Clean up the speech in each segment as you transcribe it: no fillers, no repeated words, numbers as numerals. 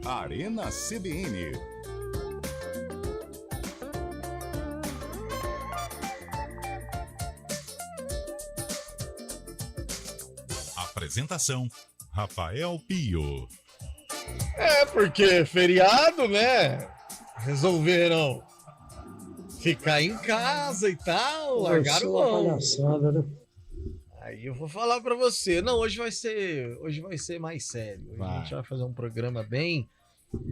Arena CBN. Apresentação: Rafael Pio. Porque feriado, né? Resolveram ficar em casa e tal, largaram mão. Palhaçada, né? Aí eu vou falar pra você. Não, hoje vai ser mais sério. Hoje a gente vai fazer um programa bem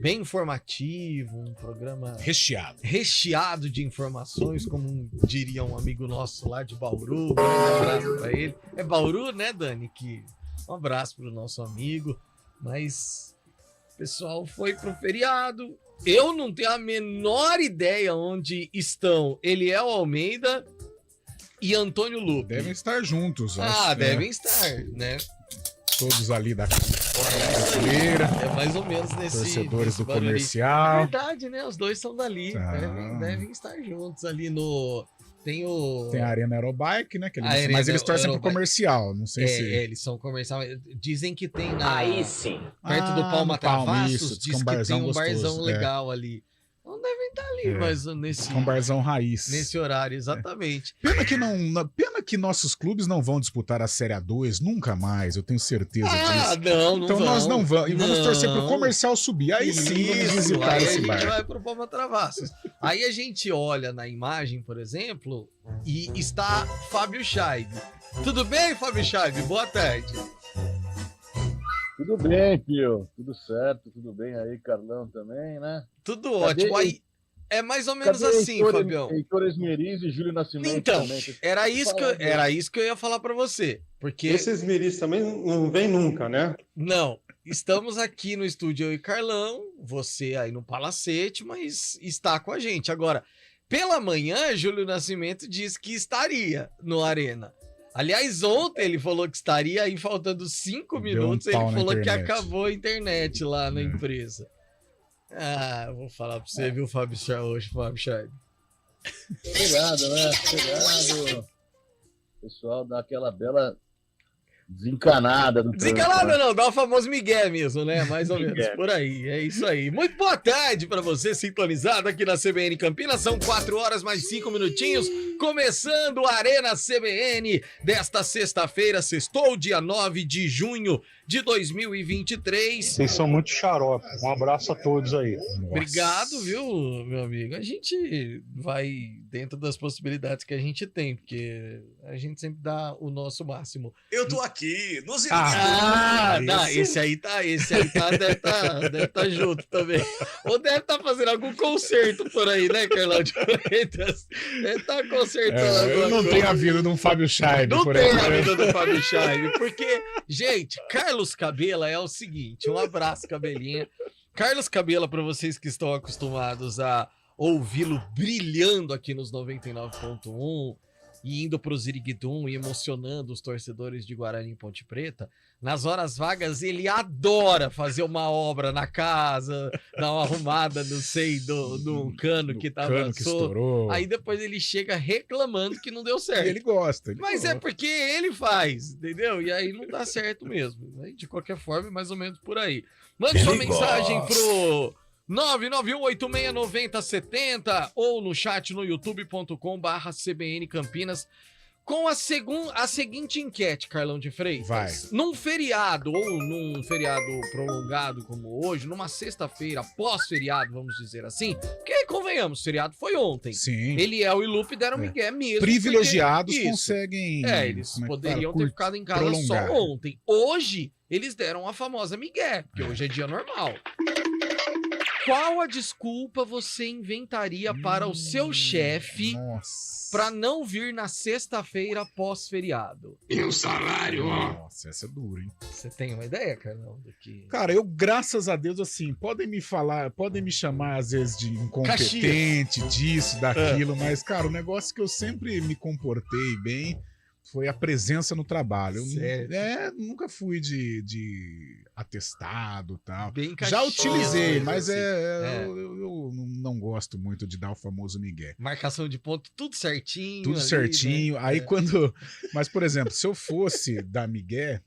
informativo, um programa recheado de informações, como diria um amigo nosso lá de Bauru. Um grande abraço pra ele. É Bauru, né, Dani? Um abraço pro nosso amigo. Mas o pessoal foi pro feriado. Eu não tenho a menor ideia onde estão Eliel Almeida e Antônio Lupe. Devem estar juntos. Acho, devem estar, né? Todos ali da feira. É mais ou menos Torcedores do barulho. comercial. É verdade, né? Os dois são dali. Devem estar juntos ali no... Tem a Arena Aerobike, né? Mas eles torcem pro comercial. Não sei se... eles são comercial. Dizem que tem Aí sim. perto do Palma Travassos, isso, diz que tem um barzão legal ali. Não devem estar ali, mas nesse... Um barzão raiz. Nesse horário, exatamente. Pena que nossos clubes não vão disputar a Série A2 nunca mais, eu tenho certeza disso. Não então vão. Nós não vamos. E vamos torcer pro comercial subir. Aí sim vamos visitar aí esse a gente bairro. vai pro Palma Travassos. Aí a gente olha na imagem, por exemplo, e está Fábio Scheib. Tudo bem, Fábio Scheib? Boa tarde. Tudo bem, Pio. Tudo certo, tudo bem aí, Carlão também, né? Tudo ótimo. Aí é mais ou menos assim, Fabião. Heitor Esmeriz e Júlio Nascimento então, também. era isso que eu ia falar pra você. Porque... Esse Esmeriz também não vem nunca, né? Não. Estamos aqui no estúdio, eu e Carlão. Você aí no Palacete, mas está com a gente. Agora, pela manhã, Júlio Nascimento disse que estaria no Arena. Aliás, ontem ele falou que estaria, aí faltando 5 minutos, ele falou que acabou a internet lá na empresa. Vou falar pra você, viu, Fábio Scheib? Obrigado, né? Obrigado. Pessoal, dá aquela bela desencanada. Desencanada não, dá o famoso migué mesmo, né? Mais ou menos, por aí, é isso aí. Muito boa tarde pra você, sintonizado aqui na CBN Campinas, são 4 horas mais 5 minutinhos, começando a Arena CBN desta sexta-feira, sextou, dia 9 de junho de 2023. Vocês são muito xarope, um abraço a todos aí. Obrigado, viu, meu amigo? A gente vai dentro das possibilidades que a gente tem, porque a gente sempre dá o nosso máximo. Eu tô aqui, nos esse aí deve tá junto também. Ou deve estar fazendo algum concerto por aí, né, Carlão de Freitas? Deve tá consertando eu não tenho a vida de um Fábio Scheib por aí. Não tem a vida do Fábio Scheib, porque, gente, Carlos Cabela é o seguinte, um abraço, Cabelinha. Carlos Cabela, para vocês que estão acostumados a ouvi-lo brilhando aqui nos 99.1 e indo pro Ziriguidum e emocionando os torcedores de Guarani e Ponte Preta, nas horas vagas ele adora fazer uma obra na casa, dar uma arrumada, não sei, no cano que tava que estourou. Aí depois ele chega reclamando que não deu certo. Ele gosta. Mas é porque ele faz, entendeu? E aí não dá certo mesmo. De qualquer forma, mais ou menos por aí. Mande sua mensagem pro 991869070 ou no chat no youtube.com/CBN Campinas com a seguinte enquete, Carlão de Freitas. Vai. Num feriado ou num feriado prolongado como hoje, numa sexta-feira pós-feriado, vamos dizer assim, porque convenhamos, o feriado foi ontem. Sim. Eliel e Lupe deram migué mesmo. Privilegiados conseguem... eles poderiam ter ficado em casa só ontem. Hoje, eles deram a famosa migué, porque hoje é dia normal. Qual a desculpa você inventaria para o seu chefe para não vir na sexta-feira pós-feriado? E o salário, ó. Nossa, essa é dura, hein? Você tem uma ideia, Carlão? Cara, eu, graças a Deus, assim, podem me chamar às vezes de incompetente, disso, daquilo, mas, cara, o negócio que eu sempre me comportei bem foi a presença no trabalho. Eu nunca fui de atestado e tal. Já utilizei, mas eu não gosto muito de dar o famoso migué. Marcação de ponto, tudo certinho. Tudo ali, certinho. Né? Aí quando... Mas, por exemplo, se eu fosse dar migué,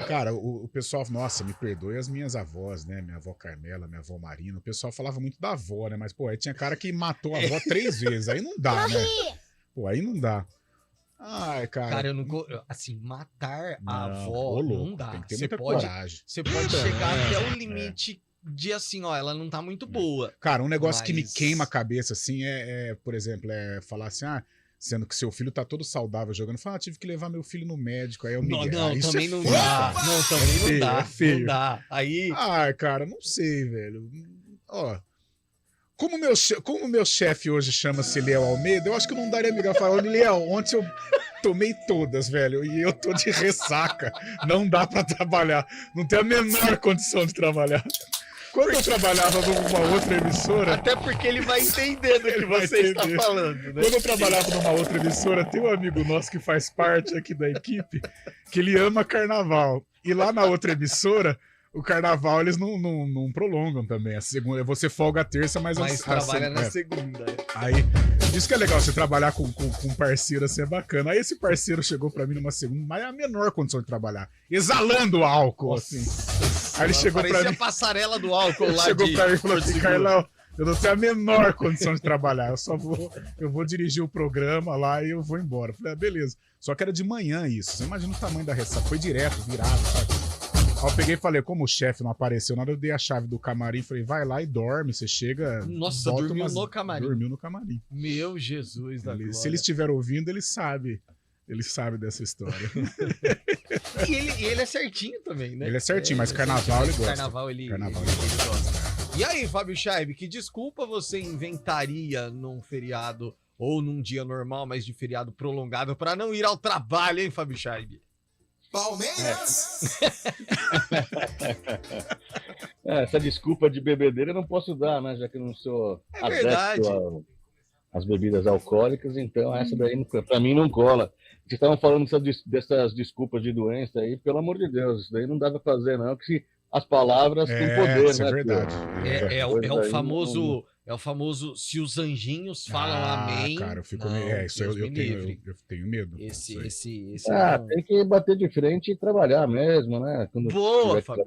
Cara, o pessoal, nossa, me perdoe as minhas avós, né? Minha avó Carmela, minha avó Marina. O pessoal falava muito da avó, né? Mas, pô, aí tinha cara que matou a avó 3 vezes. Aí não dá, né? Pô, aí não dá. Ai, cara. Cara, eu não. Assim, matar a avó ô, louco, não dá. tem que ter Você muita pode, coragem. você pode chegar até o limite de assim, ó, ela não tá muito boa. Cara, um negócio que me Mas- queima a cabeça, assim, por exemplo, falar assim, sendo que seu filho tá todo saudável jogando, fala, tive que levar meu filho no médico, aí eu me Não, isso também é não foda. dá. Não, também não feio, dá. é feio. Não dá. Aí. Ah, cara, não sei, velho. Ó, como meu chefe hoje chama-se Léo Almeida, eu acho que eu não daria amiga. Eu falo, Léo, ontem eu tomei todas, velho, e eu tô de ressaca. Não dá pra trabalhar. Não tenho a menor condição de trabalhar. Quando eu trabalhava numa outra emissora... Até porque ele vai entender do que você está falando, né? Quando eu trabalhava numa outra emissora, tem um amigo nosso que faz parte aqui da equipe, que ele ama carnaval. E lá na outra emissora, o carnaval eles não prolongam também. A segunda, você folga a terça, mas trabalha na segunda. Aí, isso que é legal, você trabalhar com um parceiro assim é bacana. Aí esse parceiro chegou pra mim numa segunda, mas é a menor condição de trabalhar. Exalando álcool, assim. Aí ele chegou pra mim. A passarela do álcool lá. Chegou pra mim e falou assim, Carlão, eu não tenho a menor condição de trabalhar. Eu vou dirigir o programa lá e eu vou embora. Eu falei, beleza. Só que era de manhã isso. Você imagina o tamanho da ressaca. Foi direto, virado, sabe? Aí eu peguei e falei, como o chefe não apareceu nada, eu dei a chave do camarim, falei, vai lá e dorme, você chega... Nossa, dormiu no camarim. Dormiu no camarim. Meu Jesus da glória. Se ele estiver ouvindo, ele sabe dessa história. E ele é certinho também, né? Ele é certinho, mas carnaval ele gosta. Carnaval ele gosta. E aí, Fábio Scheib, que desculpa você inventaria num feriado ou num dia normal, mas de feriado prolongado, pra não ir ao trabalho, hein, Fábio Scheib? Palmeiras! Essa desculpa de bebedeira eu não posso dar, né? Já que eu não sou adepto às bebidas alcoólicas, então essa daí pra mim não cola. Vocês estavam falando dessas desculpas de doença aí, pelo amor de Deus, isso daí não dá pra fazer, não, que as palavras têm poder, isso né? É verdade. É o famoso se os anjinhos falam amém. Cara, eu fico não, isso eu tenho medo. Tem que bater de frente e trabalhar mesmo, né? Quando boa, Fábio.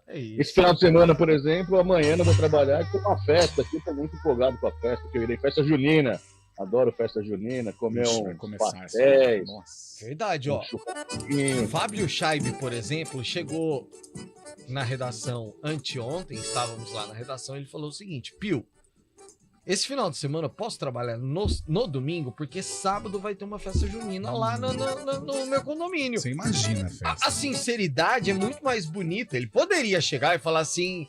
Esse final de semana, por exemplo, amanhã eu vou trabalhar e tem uma festa aqui, tô muito empolgado com a festa, que eu irei, festa junina. Adoro festa junina, comer pastéis. Verdade, ó. Fábio Scheib, por exemplo, chegou na redação anteontem, estávamos lá na redação, ele falou o seguinte, Pio, esse final de semana eu posso trabalhar no domingo, porque sábado vai ter uma festa junina lá no meu condomínio. Você imagina a festa. A sinceridade é muito mais bonita. Ele poderia chegar e falar assim...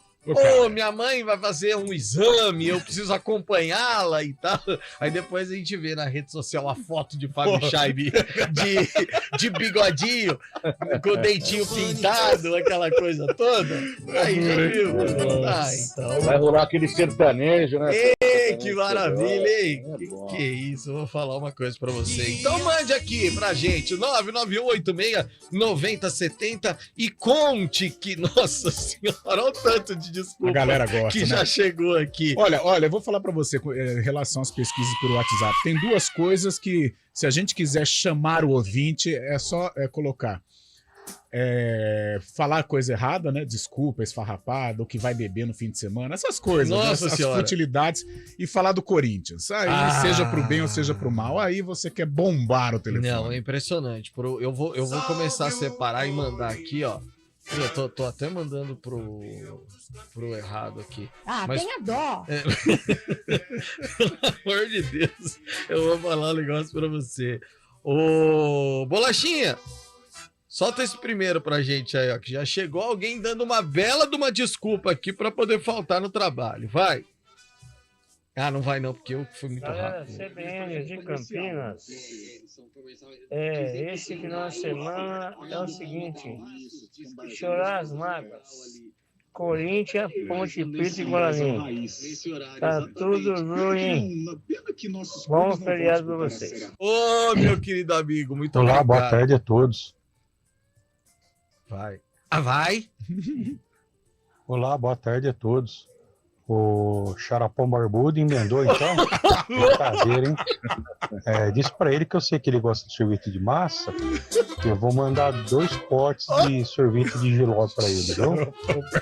minha mãe vai fazer um exame, eu preciso acompanhá-la e tal. Aí depois a gente vê na rede social a foto de Fábio Scheib de bigodinho, com o dentinho pintado, aquela coisa toda. Aí já viu? Então. Vai rolar aquele sertanejo, né? Ei, que maravilha, hein? Que isso, eu vou falar uma coisa pra você. Então mande aqui pra gente, 99186-9070 e conte que, nossa senhora, olha o tanto de desculpa a galera gosta, que já chegou aqui. Olha, eu vou falar pra você em relação às pesquisas pelo WhatsApp. Tem duas coisas que, se a gente quiser chamar o ouvinte, é só colocar. Falar coisa errada, né? Desculpa, esfarrapada, o que vai beber no fim de semana, essas coisas, nossa, né? As futilidades, e falar do Corinthians. Aí, seja pro bem ou seja pro mal, aí você quer bombar o telefone. Não, é impressionante. Eu vou começar a separar e mandar aqui, ó. Eu tô até mandando pro errado aqui. Mas... tenha dó! Pelo amor de Deus, eu vou falar um negócio pra você. Ô, Bolachinha, solta esse primeiro pra gente aí, ó, que já chegou alguém dando uma bela de uma desculpa aqui pra poder faltar no trabalho. Vai! Não vai não, porque eu fui muito rápido. CBN de Campinas. Esse final de semana é o seguinte: chorar as mágoas. Corinthians, Ponte Preta e Guarani. Tá tudo ruim. Bom feriado pra vocês. Ô, meu querido amigo, muito obrigado. obrigado. Boa tarde a todos. Vai. Vai? Olá, boa tarde a todos. O Xarapão Barbudo emendou, então. Prazer, hein? Diz pra ele que eu sei que ele gosta de sorvete de massa. Eu vou mandar 2 potes de sorvete de Giló pra ele, viu?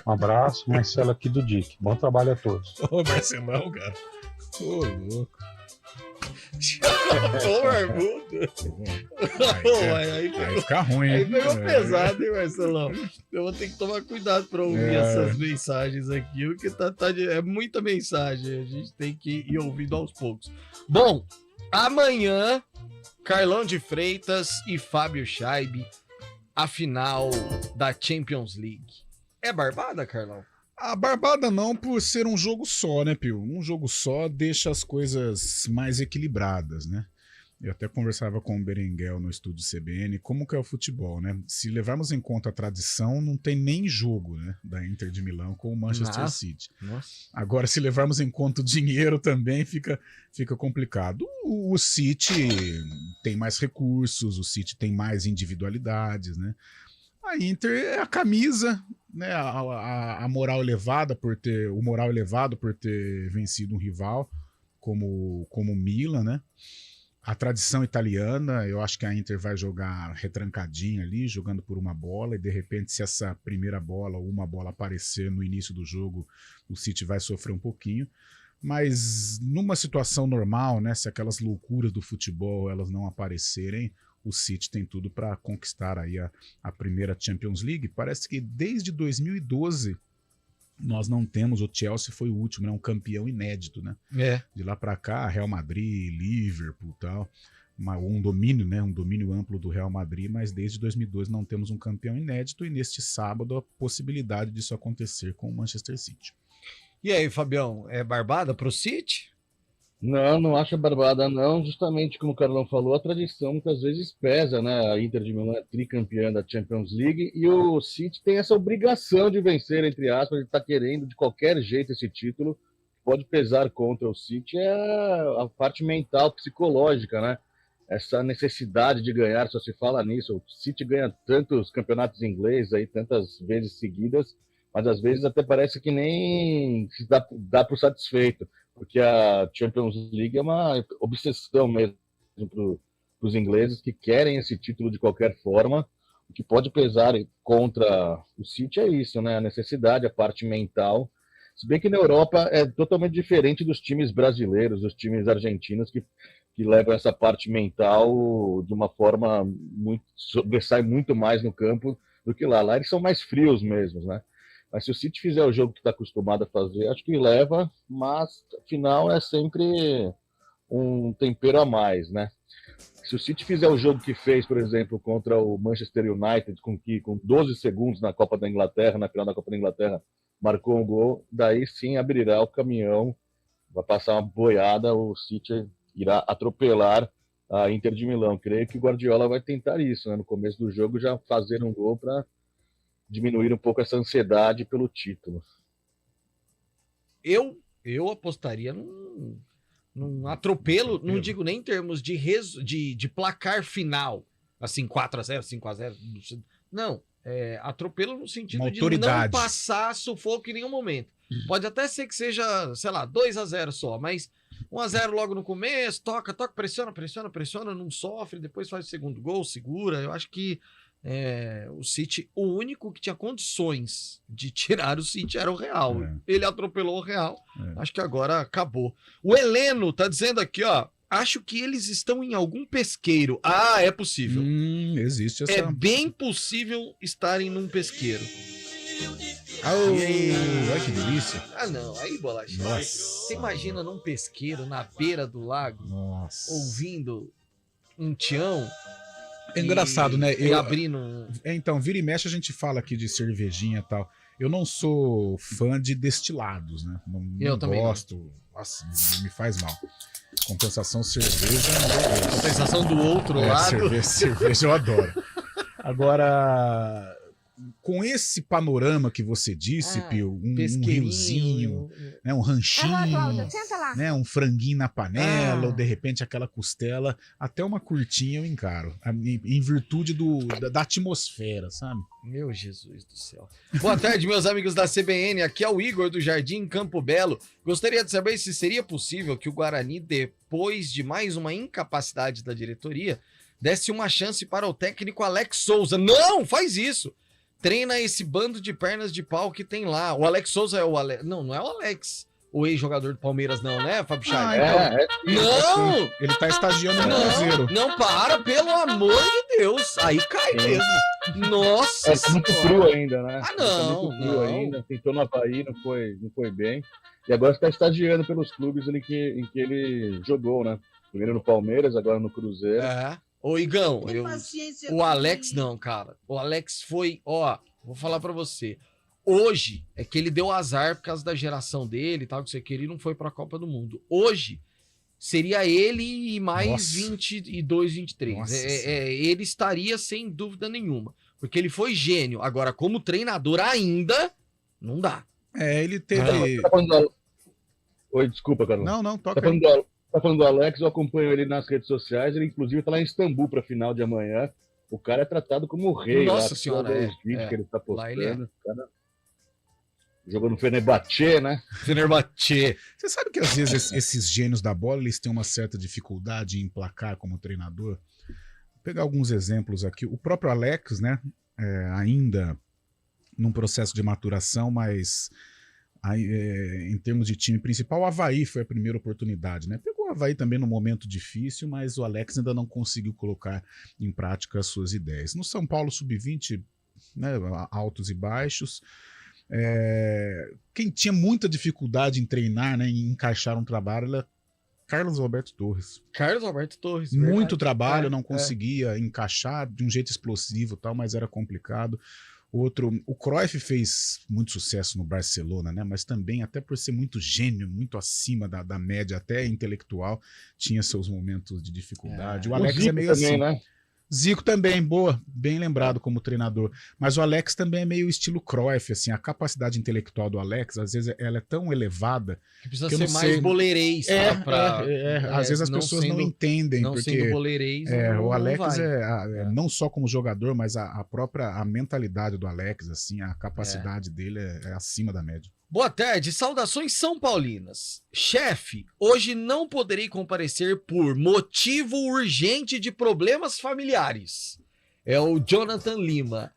Um abraço, Marcelo aqui do DIC. Bom trabalho a todos. Ô, Marcelão, cara. Ô, louco. Ô, Barbudo. Aí fica ruim, Aí hein? pegou pesado, hein, Marcelão? Eu vou ter que tomar cuidado pra ouvir essas mensagens aqui, porque é muita mensagem. A gente tem que ir ouvindo aos poucos. Bom, amanhã, Carlão de Freitas e Fábio Scheibe, a final da Champions League. É barbada, Carlão? A barbada não, por ser um jogo só, né, Pio? Um jogo só deixa as coisas mais equilibradas, né? Eu até conversava com o Berenguel no estúdio CBN, como que é o futebol, né? Se levarmos em conta a tradição, não tem nem jogo, né, da Inter de Milão com o Manchester City. Nossa. Agora, se levarmos em conta o dinheiro também, fica complicado. O City tem mais recursos, o City tem mais individualidades, né? A Inter é a camisa, né? A moral elevada o moral elevado por ter vencido um rival como o Milan, né? A tradição italiana, eu acho que a Inter vai jogar retrancadinha ali, jogando por uma bola, e de repente, se essa primeira bola ou uma bola aparecer no início do jogo, o City vai sofrer um pouquinho. Mas numa situação normal, né? Se aquelas loucuras do futebol elas não aparecerem, o City tem tudo para conquistar aí a primeira Champions League. Parece que desde 2012 nós não temos, o Chelsea foi o último, né, um campeão inédito, né? De lá para cá, Real Madrid, Liverpool e tal, um domínio, né, um domínio amplo do Real Madrid, mas desde 2012 não temos um campeão inédito e neste sábado a possibilidade disso acontecer com o Manchester City. E aí, Fabião, é barbada pro City? Não acho barbada, não. Justamente como o Carlão falou, a tradição muitas vezes pesa, né? A Inter de Milão é tricampeã da Champions League e o City tem essa obrigação de vencer, entre aspas, ele está querendo de qualquer jeito esse título. Pode pesar contra o City é a parte mental, psicológica, né? Essa necessidade de ganhar, só se fala nisso. O City ganha tantos campeonatos ingleses aí, tantas vezes seguidas, mas às vezes até parece que nem se dá por satisfeito, porque a Champions League é uma obsessão mesmo para os ingleses que querem esse título de qualquer forma. O que pode pesar contra o City é isso, né? A necessidade, a parte mental. Se bem que na Europa é totalmente diferente dos times brasileiros, dos times argentinos que levam essa parte mental de uma forma sobressai muito mais no campo do que lá. Lá eles são mais frios mesmo, né? Mas se o City fizer o jogo que está acostumado a fazer, acho que leva, mas afinal é sempre um tempero a mais, né? Se o City fizer o jogo que fez, por exemplo, contra o Manchester United, com 12 segundos na Copa da Inglaterra, na final da Copa da Inglaterra, marcou um gol, daí sim abrirá o caminhão, vai passar uma boiada, o City irá atropelar a Inter de Milão. Creio que o Guardiola vai tentar isso, né? No começo do jogo já fazer um gol para diminuir um pouco essa ansiedade pelo título. Eu apostaria num atropelo, não digo nem em termos de placar final, assim, 4-0, 5-0, não, atropelo no sentido de não passar sufoco em nenhum momento. Pode até ser que seja, sei lá, 2-0 só, mas 1-0 logo no começo, toca, pressiona, não sofre, depois faz o segundo gol, segura. Eu acho que o City, o único que tinha condições de tirar o City era o Real. Ele atropelou o Real. Acho que agora acabou. O Heleno tá dizendo aqui, ó, acho que eles estão em algum pesqueiro. Ah, é possível. Existe essa... É bem possível estarem num pesqueiro. Olha que delícia. Ah, não. Aí, Bolacha. Nossa. Você imagina num pesqueiro, na beira do lago, ouvindo um Tião. É engraçado, né? Abrindo... Então, vira e mexe a gente fala aqui de cervejinha e tal. Eu não sou fã de destilados, né? Não gosto. Nossa, me faz mal. Compensação cerveja... Compensação do outro lado. Cerveja eu adoro. Agora, com esse panorama que você disse, Pio, um riozinho, né, um ranchinho, Cláudia, senta lá. né, um franguinho na panela, ou de repente aquela costela, até uma curtinha eu encaro, em virtude da atmosfera, sabe? Meu Jesus do céu. Boa tarde, meus amigos da CBN. Aqui é o Igor do Jardim Campo Belo. Gostaria de saber se seria possível que o Guarani, depois de mais uma incapacidade da diretoria, desse uma chance para o técnico Alex Souza. Não, faz isso. Treina esse bando de pernas de pau que tem lá. O Alex Souza é o Alex. Não é o Alex, o ex-jogador do Palmeiras, não, né, Fábio Chay? Não! Ele tá estagiando no Cruzeiro. Não, para, pelo amor de Deus. Aí cai mesmo. Nossa. Tá muito frio ainda, né? Ah, não. Tá muito frio ainda. Tentou no Havaí, não foi bem. E agora está estagiando pelos clubes em que ele jogou, né? Primeiro no Palmeiras, agora no Cruzeiro. Ô, Igão, o Alex não, cara. O Alex foi, vou falar pra você. Hoje é que ele deu azar por causa da geração dele e tal, que você queria, e não foi pra Copa do Mundo. Hoje seria ele e mais 22, 23. Ele estaria sem dúvida nenhuma, porque ele foi gênio. Agora, como treinador ainda, não dá. Ele teve... Oi, desculpa, Carlos. Não, toca Tá falando do Alex, eu acompanho ele nas redes sociais, ele inclusive tá lá em Istambul pra final de amanhã. O cara é tratado como o rei. Nossa lá, senhora, os vídeos que ele tá postando. Lá ele é. O cara jogou no Fenerbahçe, né? Fenerbahçe. Você sabe que às vezes esses gênios da bola, eles têm uma certa dificuldade em emplacar como treinador? Vou pegar alguns exemplos aqui. O próprio Alex, né, ainda num processo de maturação, mas... em termos de time principal, o Havaí foi a primeira oportunidade, né? Pegou o Havaí também num momento difícil, mas o Alex ainda não conseguiu colocar em prática as suas ideias. No São Paulo Sub-20, né, altos e baixos. Quem tinha muita dificuldade em treinar, né, em encaixar um trabalho, era Carlos Alberto Torres. Verdade. Muito trabalho, não conseguia encaixar de um jeito explosivo e tal, mas era complicado. O Cruyff fez muito sucesso no Barcelona, né? Mas também, até por ser muito gênio, muito acima da média, até intelectual, tinha seus momentos de dificuldade. O Alex é meio também, assim. Né? Zico também, bem lembrado como treinador. Mas o Alex também é meio estilo Cruyff, assim, a capacidade intelectual do Alex, às vezes ela é tão elevada que precisa ser mais boleirês. Às vezes as pessoas não entendem. Não porque sendo boleirês, o Alex não só como jogador, mas a própria mentalidade do Alex, assim, a capacidade dele é acima da média. Boa tarde, saudações São Paulinas. Chefe, hoje não poderei comparecer por motivo urgente de problemas familiares. É o Jonathan Lima.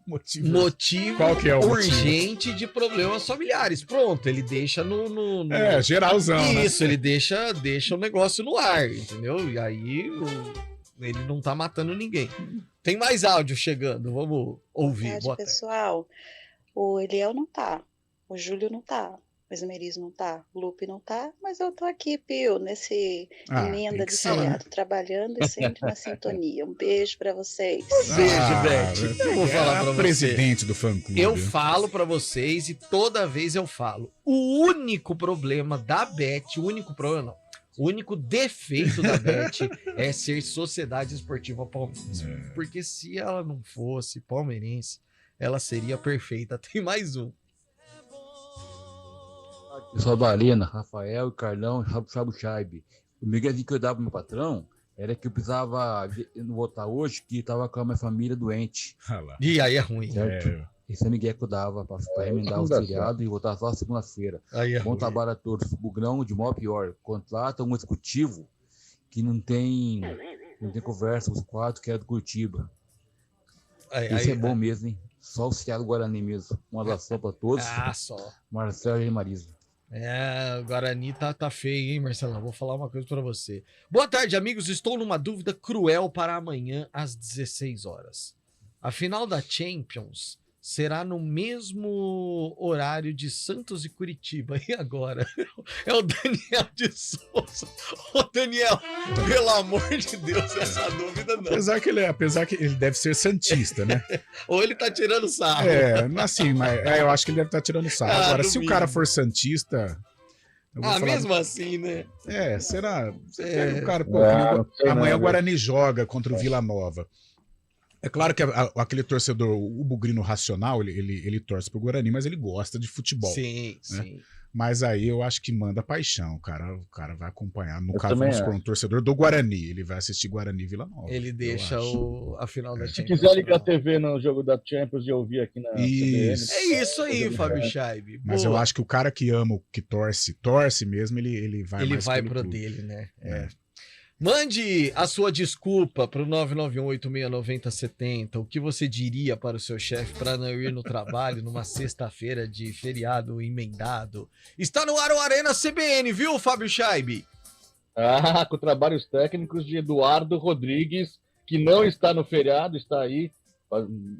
Motivo Qual que é o urgente de problemas familiares. Pronto, ele deixa no... geralzão, Isso, né? Ele deixa o negócio no ar, entendeu? E aí ele não tá matando ninguém. Tem mais áudio chegando, vamos ouvir. Boa tarde, pessoal. O Eliel não tá. O Júlio não tá, o Esmeriz não tá, o Lupe não tá, mas eu tô aqui, Pio, nesse emenda de feriado, trabalhando e sempre na sintonia. Um beijo pra vocês. Beijo, Beth. Eu vou falar pra você. Presidente do fã-clube. Eu falo pra vocês e toda vez eu falo. O único problema da Beth, o único defeito da Beth é ser Sociedade Esportiva Palmeirense. Porque se ela não fosse palmeirense, ela seria perfeita. Tem mais um. Pessoal da Arena, Rafael, Carlão, Sabu Chaibe. O Miguel que eu dava pro meu patrão era que eu precisava votar hoje, que tava com a minha família doente. E aí é ruim. Certo? Esse é o Miguel que eu dava pra remendar o feriado e votar só segunda-feira. Bom trabalho a todos. O grão de mal pior. Contrata um executivo que não tem conversa, os quatro que é do Curitiba. Esse é bom mesmo, hein? Só o Thiago Guarani mesmo. Um abração pra todos. Só. Marcelo e Marisa. O Guarani tá feio, hein, Marcelão? Vou falar uma coisa pra você. Boa tarde, amigos. Estou numa dúvida cruel para amanhã às 16 horas. A final da Champions será no mesmo horário de Santos e Curitiba. E agora? É o Daniel de Souza. Ô, Daniel, pelo amor de Deus, essa dúvida não. Apesar que ele deve ser santista, né? Ou ele tá tirando sarro. Assim, mas eu acho que ele deve estar tirando sarro. Agora, se o cara for santista... mesmo assim, né? Será? Você pega o cara, amanhã o Guarani joga contra o Vila Nova. É claro que aquele torcedor, o bugrino racional, ele torce pro Guarani, mas ele gosta de futebol. Sim, né? sim. Mas aí eu acho que manda paixão, cara. O cara vai acompanhar. No caso, vamos supor, um torcedor do Guarani. Ele vai assistir Guarani e Vila Nova. Ele deixa a final da Champions. Se quiser ligar a TV no jogo da Champions e ouvir aqui na CBN. É isso aí, Fábio Scheibe. Mas eu acho que o cara que ama, que torce mesmo, ele vai Ele mais vai pro clube. dele, né? Mande a sua desculpa pro 991869070. O que você diria para o seu chefe para não ir no trabalho numa sexta-feira de feriado emendado? Está no ar o Arena CBN, viu, Fábio Scheibe? Com trabalhos técnicos de Eduardo Rodrigues, que não está no feriado, está aí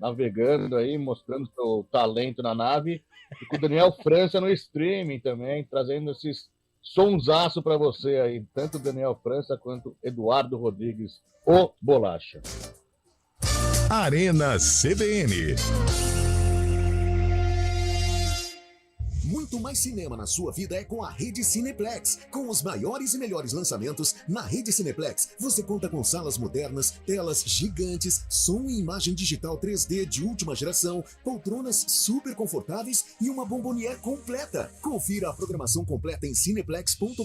navegando aí, mostrando seu talento na nave. E com o Daniel França no streaming também, trazendo esses sonsaço para você aí, tanto Daniel França quanto Eduardo Rodrigues, o Bolacha. Arena CBN. Muito mais cinema na sua vida é com a Rede Cineplex. Com os maiores e melhores lançamentos, na Rede Cineplex você conta com salas modernas, telas gigantes, som e imagem digital 3D de última geração, poltronas super confortáveis e uma bombonière completa. Confira a programação completa em cineplex.com.br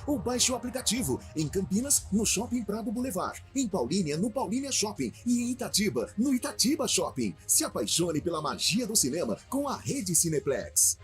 ou baixe o aplicativo. Em Campinas, no Shopping Prado Boulevard. Em Paulínia, no Paulínia Shopping. E em Itatiba, no Itatiba Shopping. Se apaixone pela magia do cinema com a Rede Cineplex.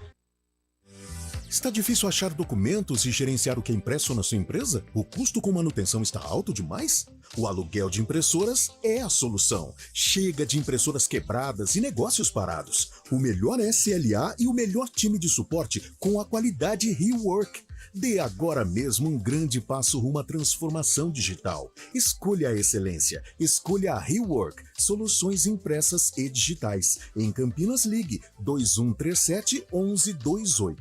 Está difícil achar documentos e gerenciar o que é impresso na sua empresa? O custo com manutenção está alto demais? O aluguel de impressoras é a solução. Chega de impressoras quebradas e negócios parados. O melhor SLA e o melhor time de suporte com a qualidade Rework. Dê agora mesmo um grande passo rumo à transformação digital. Escolha a excelência. Escolha a Rework. Soluções impressas e digitais. Em Campinas, ligue 2137-1128.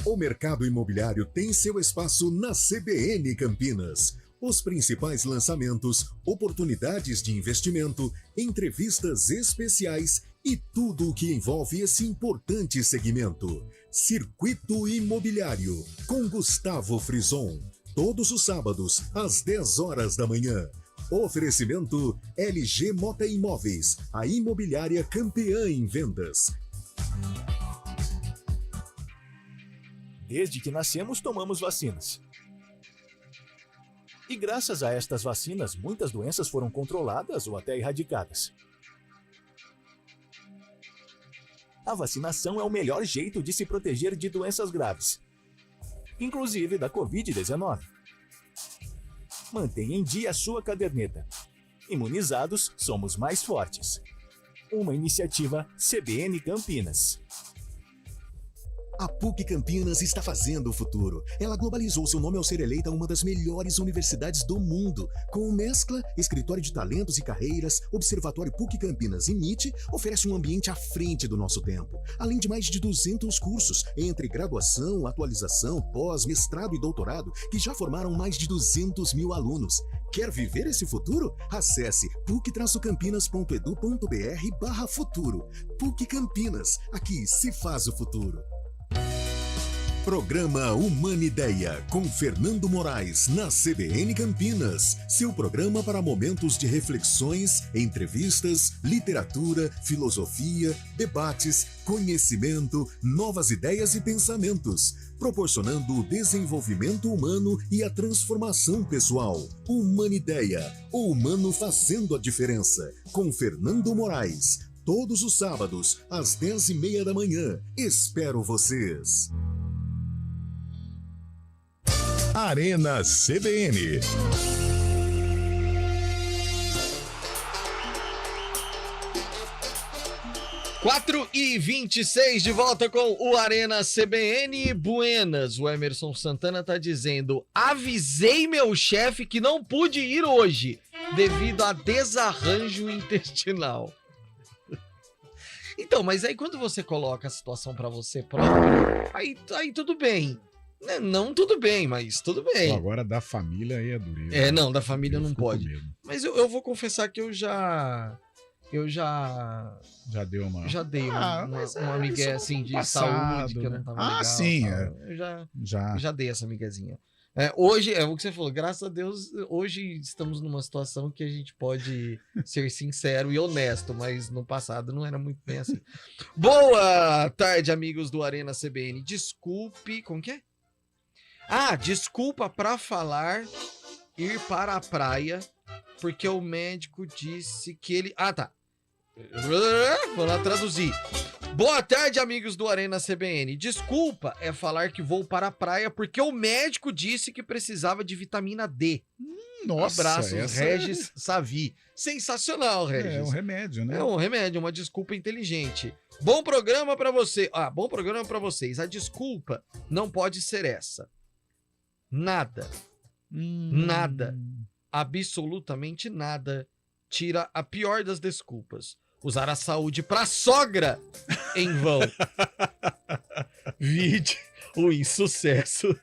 O mercado imobiliário tem seu espaço na CBN Campinas. Os principais lançamentos, oportunidades de investimento, entrevistas especiais e tudo o que envolve esse importante segmento. Circuito Imobiliário, com Gustavo Frison. Todos os sábados, às 10 horas da manhã. Oferecimento LG Mota Imóveis, a imobiliária campeã em vendas. Desde que nascemos, tomamos vacinas. E graças a estas vacinas, muitas doenças foram controladas ou até erradicadas. A vacinação é o melhor jeito de se proteger de doenças graves, inclusive da Covid-19. Mantenha em dia a sua caderneta. Imunizados, somos mais fortes. Uma iniciativa CBN Campinas. A PUC Campinas está fazendo o futuro. Ela globalizou seu nome ao ser eleita uma das melhores universidades do mundo. Com Mescla, Escritório de Talentos e Carreiras, Observatório PUC Campinas e MIT, oferece um ambiente à frente do nosso tempo. Além de mais de 200 cursos, entre graduação, atualização, pós, mestrado e doutorado, que já formaram mais de 200 mil alunos. Quer viver esse futuro? Acesse puc-campinas.edu.br/futuro. PUC Campinas, aqui se faz o futuro. Programa Humanideia, com Fernando Moraes, na CBN Campinas. Seu programa para momentos de reflexões, entrevistas, literatura, filosofia, debates, conhecimento, novas ideias e pensamentos, proporcionando o desenvolvimento humano e a transformação pessoal. Humanideia, o humano fazendo a diferença, com Fernando Moraes. Todos os sábados, às 10h30 da manhã. Espero vocês. Arena CBN. Quatro e 26 de volta com o Arena CBN. Buenas, o Emerson Santana tá dizendo: avisei meu chefe que não pude ir hoje devido a desarranjo intestinal. Então, mas aí quando você coloca a situação pra você próprio, aí tudo bem. Não tudo bem, mas tudo bem. Agora da família aí é dureza. É, não, da família não pode. Mas eu vou confessar que eu já dei uma migué assim de saúde que eu não tava legal. Sim, eu já dei essa miguezinha. Hoje, é o que você falou, graças a Deus, hoje estamos numa situação que a gente pode ser sincero e honesto, mas no passado não era muito bem assim. Boa tarde, amigos do Arena CBN. Desculpe, como que é? Desculpa pra falar ir para a praia, porque o médico disse que ele... tá. Vou lá traduzir. Boa tarde, amigos do Arena CBN. Desculpa falar que vou para a praia porque o médico disse que precisava de vitamina D. Nossa, abraços, Regis Savi. Sensacional, Regis. É um remédio, né? É um remédio, uma desculpa inteligente. Bom programa para você. Bom programa para vocês. A desculpa não pode ser essa. Nada. Nada. Absolutamente nada. Tira a pior das desculpas. Usar a saúde pra sogra em vão. Vide o insucesso.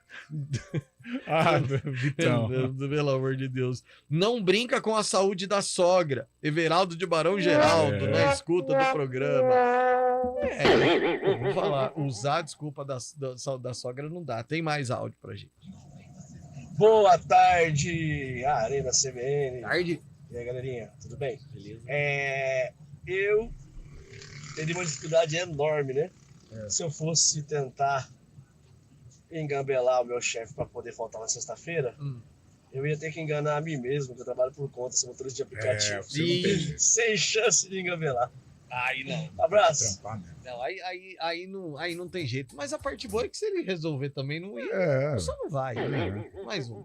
Vitão. Pelo amor de Deus. Não brinca com a saúde da sogra. Everaldo de Barão Geraldo, na escuta do programa. Eu vou falar, usar a desculpa da sogra não dá. Tem mais áudio pra gente. Boa tarde, Arena CBN. Tarde. E aí, galerinha, tudo bem? Beleza. Eu teria uma dificuldade enorme, né? Se eu fosse tentar engambelar o meu chefe para poder faltar na sexta-feira, eu ia ter que enganar a mim mesmo, que eu trabalho por conta, sou motorista de aplicativo. Sem chance de engambelar. Aí não. Abraço. Não, aí não tem jeito. Mas a parte boa é que se ele resolver também, não ia. Só não vai. Mais um.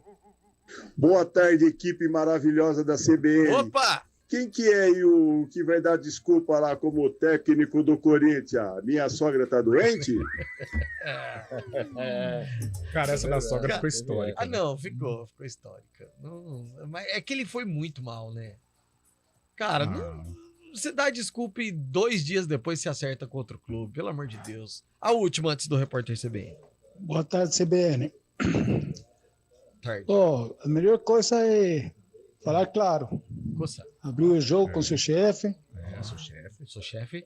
Boa tarde, equipe maravilhosa da CBN. Opa! Quem que é o que vai dar desculpa lá como técnico do Corinthians? Minha sogra tá doente? Cara, essa da sogra ficou histórica. Não, ficou histórica. Mas é que ele foi muito mal, né? Cara, você dá desculpa e 2 dias depois se acerta com outro clube, pelo amor de Deus. A última antes do repórter CBN. Boa tarde, CBN. Tarde. A melhor coisa é falar claro. Abrir o jogo com seu chefe. Sou chefe.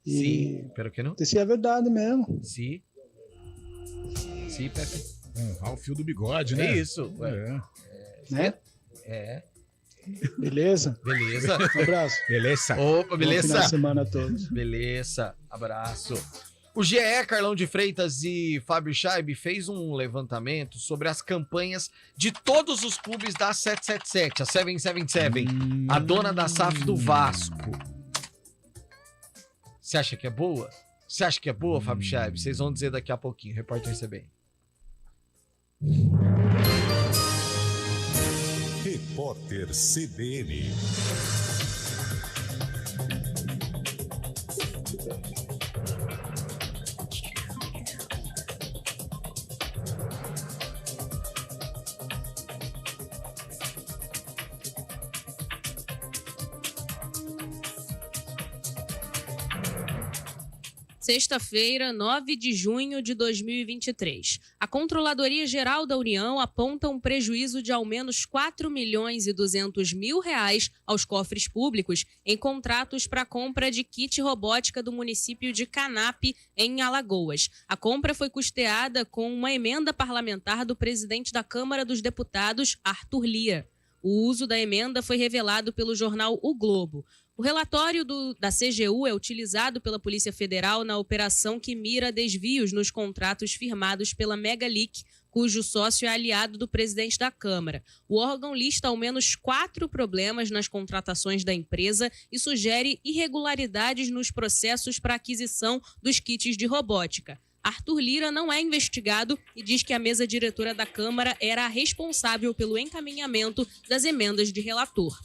E sim, pero que não? Dizer a verdade mesmo. Sim, Pepe. O fio do bigode, né? É isso. Né? Beleza? Um abraço. Beleza. Opa, beleza. Bom final de semana a todos. Beleza. Abraço. O GE, Carlão de Freitas e Fábio Scheib fez um levantamento sobre as campanhas de todos os clubes da 777, a 777, a dona da SAF do Vasco. Você acha que é boa? Você acha que é boa, Fábio Scheib? Vocês vão dizer daqui a pouquinho. Repórter CBN. Repórter CBN. Sexta-feira, 9 de junho de 2023. A Controladoria Geral da União aponta um prejuízo de ao menos R$4.200.000 aos cofres públicos em contratos para compra de kit robótica do município de Canape, em Alagoas. A compra foi custeada com uma emenda parlamentar do presidente da Câmara dos Deputados, Arthur Lira. O uso da emenda foi revelado pelo jornal O Globo. O relatório da CGU é utilizado pela Polícia Federal na operação que mira desvios nos contratos firmados pela Megalic, cujo sócio é aliado do presidente da Câmara. O órgão lista ao menos 4 problemas nas contratações da empresa e sugere irregularidades nos processos para aquisição dos kits de robótica. Arthur Lira não é investigado e diz que a mesa diretora da Câmara era a responsável pelo encaminhamento das emendas de relator.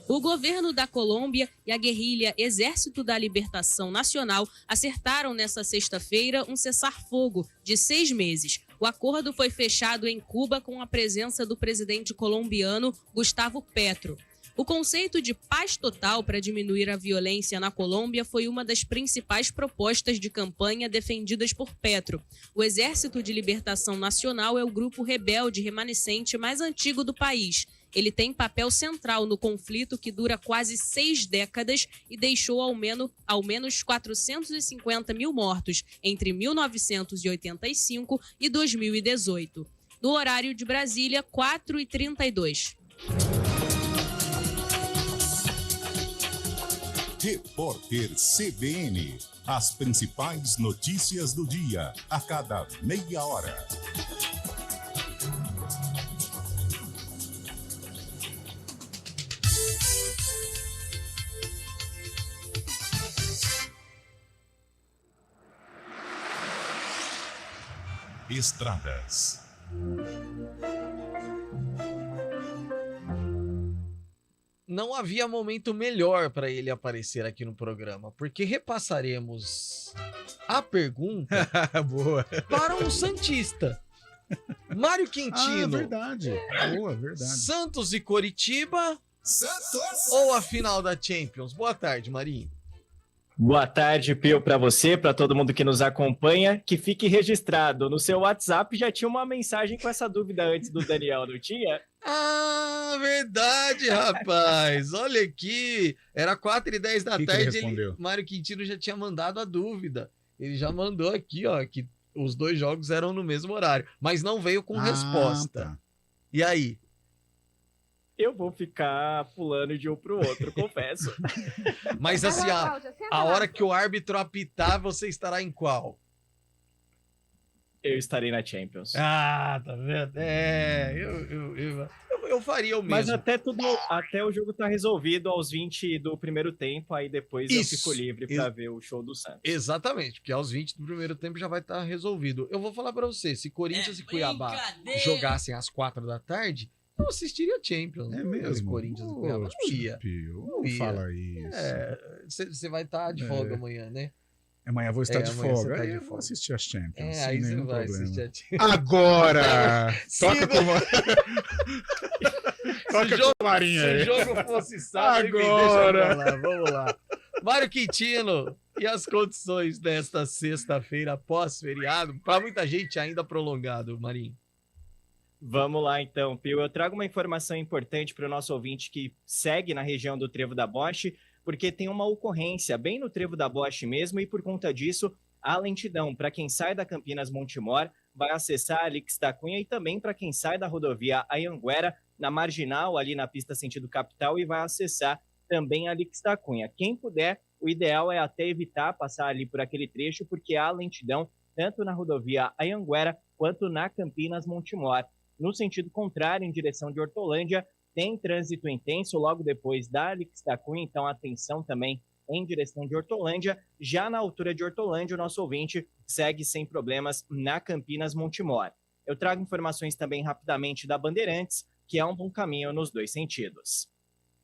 O governo da Colômbia e a guerrilha Exército da Libertação Nacional acertaram nesta sexta-feira um cessar-fogo de 6 meses. O acordo foi fechado em Cuba com a presença do presidente colombiano Gustavo Petro. O conceito de paz total para diminuir a violência na Colômbia foi uma das principais propostas de campanha defendidas por Petro. O Exército de Libertação Nacional é o grupo rebelde remanescente mais antigo do país. Ele tem papel central no conflito que dura quase 6 décadas e deixou ao menos 450 mil mortos entre 1985 e 2018. do horário de Brasília, 4h32. Repórter CBN. As principais notícias do dia, a cada meia hora. Estradas. Não havia momento melhor para ele aparecer aqui no programa, porque repassaremos a pergunta Boa. para um santista. Mário Quintino. Verdade. Boa, verdade. Santos e Coritiba. Santos! Ou a final da Champions? Boa tarde, Marinho. Boa tarde, Pio, para você, para todo mundo que nos acompanha. Que fique registrado. No seu WhatsApp já tinha uma mensagem com essa dúvida antes do Daniel, não tinha? Ah, verdade, rapaz. Olha aqui. Era 4h10 da tarde. Mário Quintino já tinha mandado a dúvida. Ele já mandou aqui, ó, que os dois jogos eram no mesmo horário. Mas não veio com resposta. Tá. E aí? Eu vou ficar pulando de um pro outro, confesso. Mas assim, a hora que o árbitro apitar, você estará em qual? Eu estarei na Champions. Ah, tá vendo? Eu faria o mesmo. Mas até o jogo tá resolvido aos 20 do primeiro tempo, aí depois eu fico livre pra ver o show do Santos. Exatamente, porque aos 20 do primeiro tempo já vai estar resolvido. Eu vou falar pra você, se Corinthians e Cuiabá jogassem às 4 da tarde, eu assistiria a Champions. É mesmo? Corinthians e Cuiabá. Não fala isso. Você vai estar de folga amanhã, né? Amanhã vou estar de folga. Tá aí eu vou assistir as Champions. Aí você vai assistir a Champions. Agora! Toca com a Marinha aí. Se o jogo fosse sábado, agora! Vamos lá. Mário Quintino, e as condições desta sexta-feira pós-feriado? Para muita gente ainda prolongado, Marinho. Vamos lá então, Pio. Eu trago uma informação importante para o nosso ouvinte que segue na região do Trevo da Boche, porque tem uma ocorrência bem no Trevo da Boche mesmo, e por conta disso, a lentidão para quem sai da Campinas Montemor vai acessar a Alix da Cunha, e também para quem sai da rodovia Anhanguera, na Marginal, ali na pista sentido capital, e vai acessar também a Alix da Cunha. Quem puder, o ideal é até evitar passar ali por aquele trecho, porque há lentidão tanto na rodovia Anhanguera quanto na Campinas Montemor. No sentido contrário, em direção de Hortolândia, tem trânsito intenso logo depois da Alix da Cunha, então atenção também em direção de Hortolândia. Já na altura de Hortolândia, o nosso ouvinte segue sem problemas na Campinas Montemor. Eu trago informações também rapidamente da Bandeirantes, que é um bom caminho nos dois sentidos.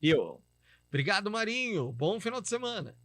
Pio. Obrigado, Marinho. Bom final de semana.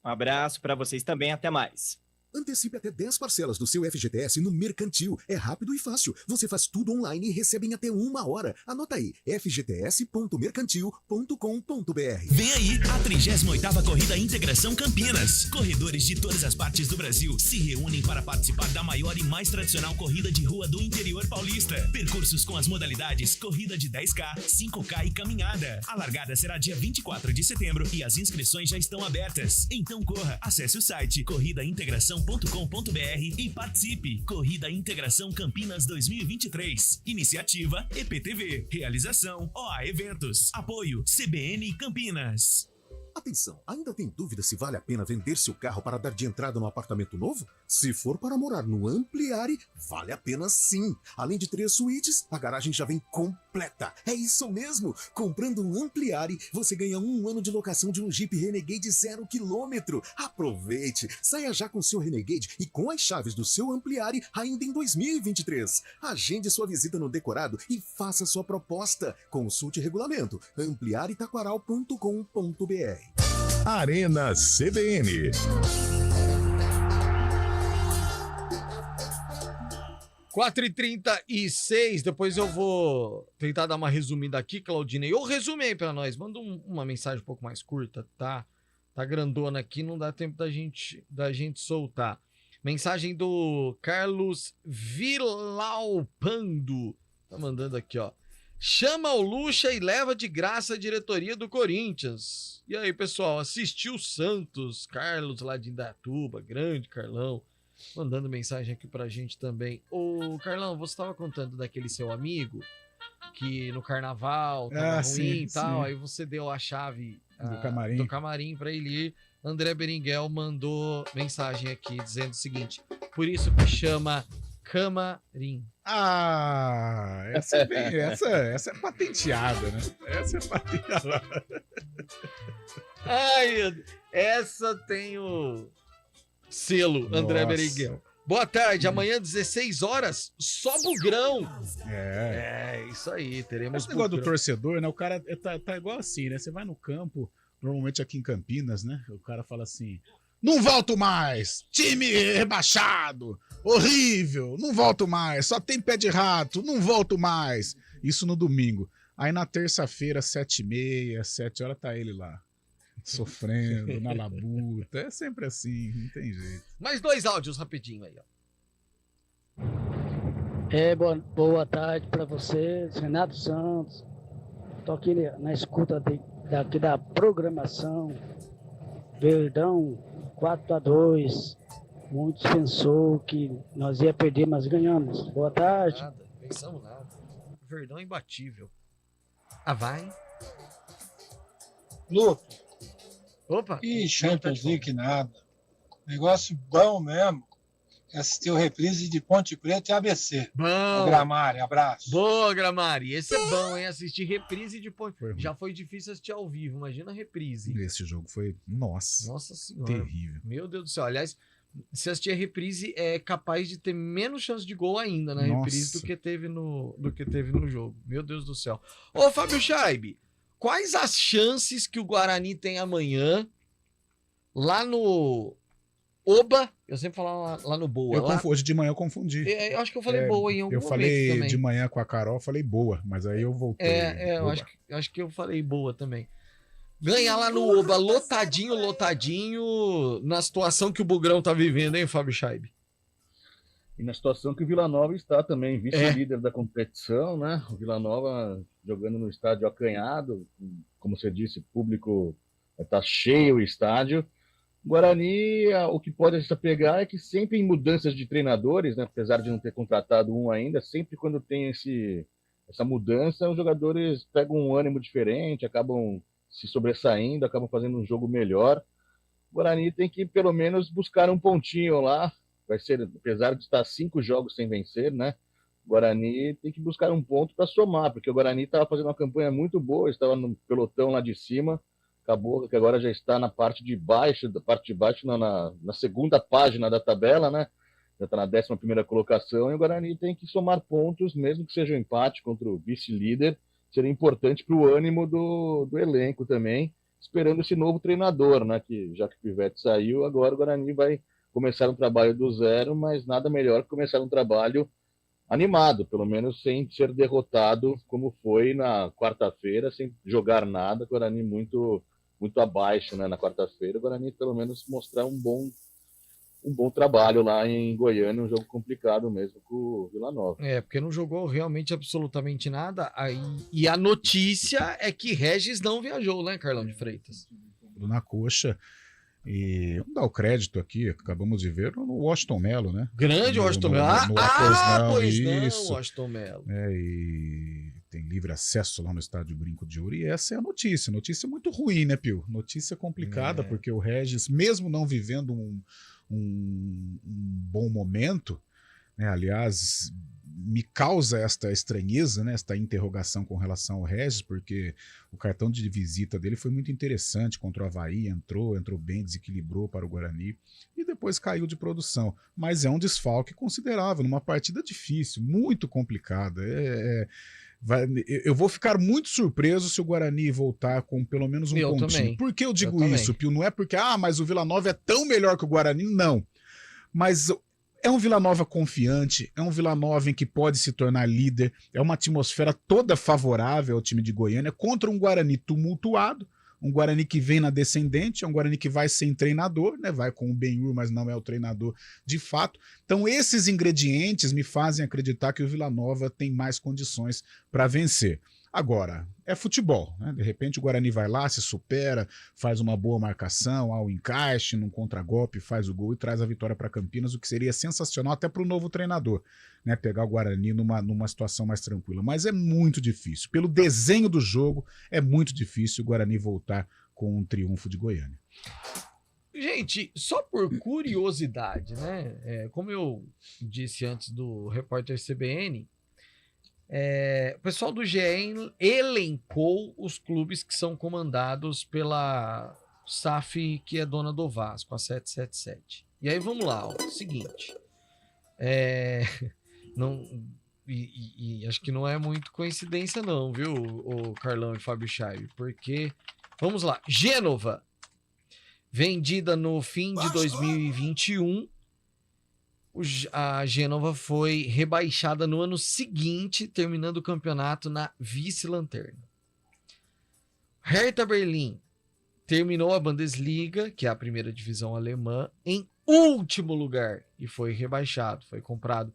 Um abraço para vocês também. Até mais. Antecipe até 10 parcelas do seu FGTS no Mercantil. É rápido e fácil. Você faz tudo online e recebe em até 1 hora. Anota aí, fgts.mercantil.com.br. Vem aí a 38ª Corrida Integração Campinas. Corredores de todas as partes do Brasil se reúnem para participar da maior e mais tradicional corrida de rua do interior paulista. Percursos com as modalidades corrida de 10K, 5K e caminhada. A largada será dia 24 de setembro e as inscrições já estão abertas. Então corra, acesse o site corridaintegração.com.br e participe. Corrida Integração Campinas 2023. Iniciativa EPTV. Realização OA Eventos. Apoio CBN Campinas. Atenção, ainda tem dúvida se vale a pena vender seu carro para dar de entrada no apartamento novo? Se for para morar no Ampliare, vale a pena sim. Além de 3 suítes, a garagem já vem completa. É isso mesmo! Comprando um Ampliare, você ganha 1 ano de locação de um Jeep Renegade 0 km. Aproveite! Saia já com seu Renegade e com as chaves do seu Ampliare ainda em 2023. Agende sua visita no decorado e faça sua proposta. Consulte regulamento ampliaretaquaral.com.br. Arena CBN. 4h36, depois eu vou tentar dar uma resumida aqui, Claudinei. Ou resume aí pra nós, manda uma mensagem um pouco mais curta, tá? Tá grandona aqui, não dá tempo da gente soltar. Mensagem do Carlos Vilalpando. Tá mandando aqui, ó. Chama o Lucha e leva de graça a diretoria do Corinthians. E aí, pessoal, assistiu o Santos, Carlos lá de Indaiatuba, grande Carlão. mandando mensagem aqui pra gente também. Ô, Carlão, você tava contando daquele seu amigo que no carnaval tava ruim e tal, aí você deu a chave do camarim pra ele ir. André Beringuel mandou mensagem aqui dizendo o seguinte: por isso que chama camarim. Essa é patenteada, né? Essa é patenteada. Ai, meu Deus. Essa tem o selo André Beringuel. Boa tarde, amanhã 16 horas, só bugrão. Isso aí, teremos esse negócio do torcedor, né? O cara tá igual assim, né? Você vai no campo, normalmente aqui em Campinas, né? O cara fala assim: não volto mais, time rebaixado, horrível, não volto mais, só tem pé de rato, não volto mais. Isso no domingo. Aí na terça-feira, 7h30, 7 horas, tá ele lá, sofrendo, na labuta. É sempre assim, não tem jeito. Mais 2 áudios rapidinho aí, ó. Boa tarde para vocês, Renato Santos. Tô aqui na escuta daqui da programação. Verdão 4-2. Muitos pensou que nós ia perder, mas ganhamos. Boa tarde. Nada, pensamos nada. Verdão é imbatível. Vai. Lupe. Opa. Ih, Champions League nada. Negócio bom mesmo. Assistiu reprise de Ponte Preta e ABC. Bom. Gramari, abraço. Boa, Gramari. Esse é bom, hein? Assistir reprise de Ponte Preta. Já foi difícil assistir ao vivo, imagina a reprise. Esse jogo foi, nossa senhora. Terrível. Meu Deus do céu. Aliás, se assistir a reprise, é capaz de ter menos chance de gol ainda na reprise do que teve no jogo. Meu Deus do céu. Ô, Fábio Scheibe, quais as chances que o Guarani tem amanhã lá no Oba? Eu sempre falo lá no Boa. Hoje de manhã eu confundi. Eu acho que eu falei Boa em algum momento. Eu falei também. De manhã com a Carol, falei Boa, mas aí eu voltei. Eu acho que eu falei Boa também. Ganhar lá no Oba, lotadinho, na situação que o Bugrão tá vivendo, hein, Fábio Scheibe? E na situação que o Vila Nova está também, vice-líder da competição, né? O Vila Nova jogando no estádio acanhado, como você disse, público tá cheio o estádio. Guarani, o que pode se apegar é que sempre em mudanças de treinadores, né, apesar de não ter contratado um ainda, sempre quando tem essa mudança, os jogadores pegam um ânimo diferente, acabam se sobressaindo, acabam fazendo um jogo melhor. O Guarani tem que pelo menos buscar um pontinho lá, vai ser, apesar de estar 5 jogos sem vencer, né, o Guarani tem que buscar um ponto para somar, porque o Guarani estava fazendo uma campanha muito boa, estava no pelotão lá de cima, acabou que agora já está na parte de baixo na segunda página da tabela, né? Já está na 11ª colocação, e o Guarani tem que somar pontos, mesmo que seja um empate contra o vice-líder, seria importante para o ânimo do elenco também, esperando esse novo treinador, né? Que já que o Pivete saiu, agora o Guarani vai começar um trabalho do zero, mas nada melhor que começar um trabalho animado, pelo menos sem ser derrotado, como foi na quarta-feira, sem jogar nada, o Guarani muito abaixo, né? Na quarta-feira, o Guarani pelo menos mostrar um bom trabalho lá em Goiânia, um jogo complicado mesmo com o Vila Nova. Porque não jogou realmente absolutamente nada, e a notícia é que Regis não viajou, né, Carlão de Freitas? Na coxa. E vamos dar o crédito aqui, acabamos de ver no Washington Mello, né? Grande Washington Mello. Pois não, Washington Mello. E tem livre acesso lá no Estádio Brinco de Ouro, e essa é a notícia. Notícia muito ruim, né, Pio? Notícia complicada, porque o Regis, mesmo não vivendo um bom momento, né, aliás, me causa esta estranheza, né, esta interrogação com relação ao Regis, porque o cartão de visita dele foi muito interessante contra o Avaí, entrou bem, desequilibrou para o Guarani e depois caiu de produção, mas é um desfalque considerável, numa partida difícil, muito complicada. Eu vou ficar muito surpreso se o Guarani voltar com pelo menos um pontinho. Também. Por que eu digo isso, Pio? Não é porque, mas o Vila Nova é tão melhor que o Guarani, não. Mas é um Vila Nova confiante, é um Vila Nova em que pode se tornar líder, é uma atmosfera toda favorável ao time de Goiânia contra um Guarani tumultuado, um Guarani que vem na descendente, é um Guarani que vai sem treinador, né? Vai com o Benhur, mas não é o treinador de fato. Então esses ingredientes me fazem acreditar que o Vila Nova tem mais condições para vencer. Agora, é futebol, né? De repente o Guarani vai lá, se supera, faz uma boa marcação, ao encaixe, num contragolpe, faz o gol e traz a vitória para Campinas, o que seria sensacional até para o novo treinador, né? Pegar o Guarani numa situação mais tranquila. Mas é muito difícil. Pelo desenho do jogo, é muito difícil o Guarani voltar com um triunfo de Goiânia. Gente, só por curiosidade, né? Como eu disse antes do repórter CBN, o pessoal do GE elencou os clubes que são comandados pela SAF, que é dona do Vasco, a 777. E aí vamos lá, ó, seguinte. Acho que não é muito coincidência não, viu, o Carlão e Fábio Chaib, porque, vamos lá, Gênova, vendida no fim de 2021, a Gênova foi rebaixada no ano seguinte, terminando o campeonato na vice-lanterna. Hertha Berlim terminou a Bundesliga, que é a primeira divisão alemã, em último lugar e foi rebaixado, foi comprado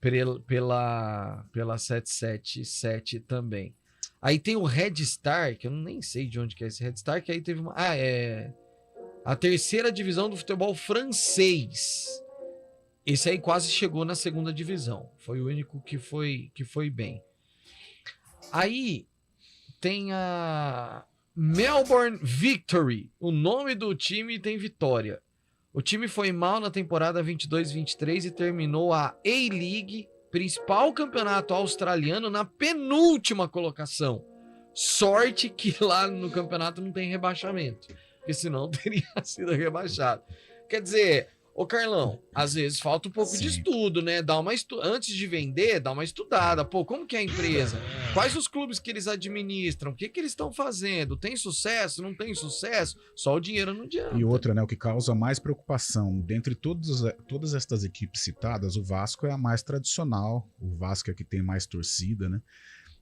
pela 777 também. Aí tem o Red Star, que eu nem sei de onde que é esse Red Star, que aí teve uma... a terceira divisão do futebol francês. Esse aí quase chegou na segunda divisão. Foi o único que foi bem. Aí tem a Melbourne Victory. O nome do time tem vitória. O time foi mal na temporada 22-23 e terminou a A-League, principal campeonato australiano, na penúltima colocação. Sorte que lá no campeonato não tem rebaixamento, porque senão teria sido rebaixado. Quer dizer... Ô Carlão, às vezes falta um pouco de estudo, né? Antes de vender, dá uma estudada. Pô, como que é a empresa? Quais os clubes que eles administram? O que eles estão fazendo? Tem sucesso? Não tem sucesso? Só o dinheiro não adianta. E outra, né? O que causa mais preocupação, dentre todas estas equipes citadas, o Vasco é a mais tradicional. O Vasco é a que tem mais torcida, né?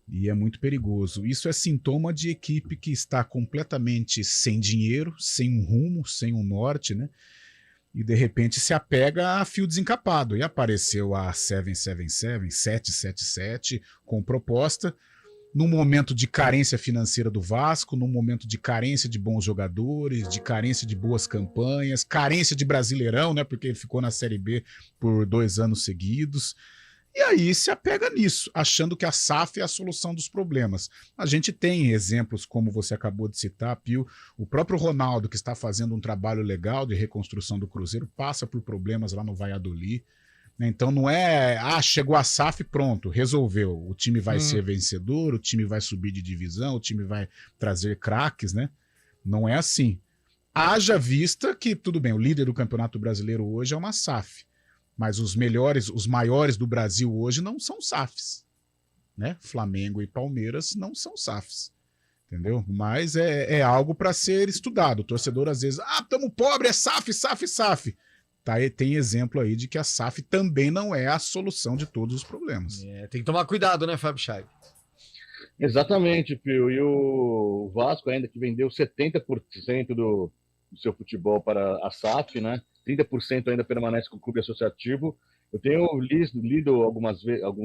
E é muito perigoso. Isso é sintoma de equipe que está completamente sem dinheiro, sem um rumo, sem um norte, né? E de repente se apega a fio desencapado. E apareceu a 777 com proposta, num momento de carência financeira do Vasco, num momento de carência de bons jogadores, de carência de boas campanhas, carência de Brasileirão, né? Porque ele ficou na Série B por 2 anos seguidos. E aí se apega nisso, achando que a SAF é a solução dos problemas. A gente tem exemplos, como você acabou de citar, Pio, o próprio Ronaldo, que está fazendo um trabalho legal de reconstrução do Cruzeiro, passa por problemas lá no Valladolid. Então não é, chegou a SAF, pronto, resolveu. O time vai ser vencedor, o time vai subir de divisão, o time vai trazer craques, né? Não é assim. Haja vista que, tudo bem, o líder do Campeonato Brasileiro hoje é uma SAF. Mas os maiores do Brasil hoje não são SAFs, né? Flamengo e Palmeiras não são SAFs, entendeu? Mas é algo para ser estudado. O torcedor às vezes, estamos pobre, é SAF. Tá, tem exemplo aí de que a SAF também não é a solução de todos os problemas. Tem que tomar cuidado, né, Fábio Chaib? Exatamente, Pio. E o Vasco ainda que vendeu 70% do seu futebol para a SAF, né? 30% ainda permanece com o clube associativo. Eu tenho lido alguns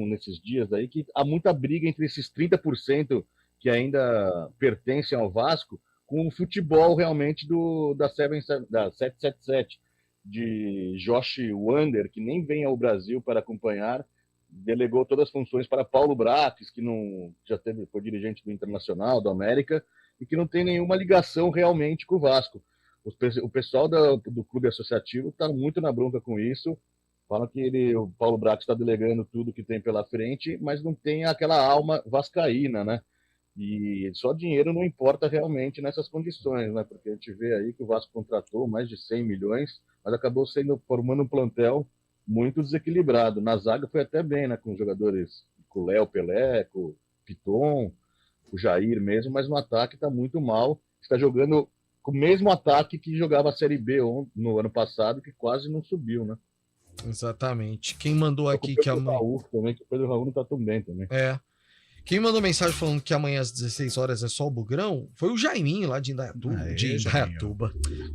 nesses dias aí que há muita briga entre esses 30% que ainda pertencem ao Vasco com o futebol realmente da 777, de Josh Wander, que nem vem ao Brasil para acompanhar, delegou todas as funções para Paulo Braques, que foi dirigente do Internacional, do América, e que não tem nenhuma ligação realmente com o Vasco. O pessoal do clube associativo está muito na bronca com isso. Falam que o Paulo Brax está delegando tudo que tem pela frente, mas não tem aquela alma vascaína, né? E só dinheiro não importa realmente nessas condições, né? Porque a gente vê aí que o Vasco contratou mais de 100 milhões, mas acabou formando um plantel muito desequilibrado. Na zaga foi até bem, né? Com jogadores, com o Léo Pelé, com o Piton, com o Jair mesmo, mas no ataque está muito mal. Está jogando com o mesmo ataque que jogava a Série B no ano passado, que quase não subiu, né? Exatamente. Quem mandou aqui que a mãe... o Pedro Raul não tá tão bem também. Quem mandou mensagem falando que amanhã às 16 horas é só o Bugrão foi o Jaiminho lá de Indaiatuba. Indaiatuba.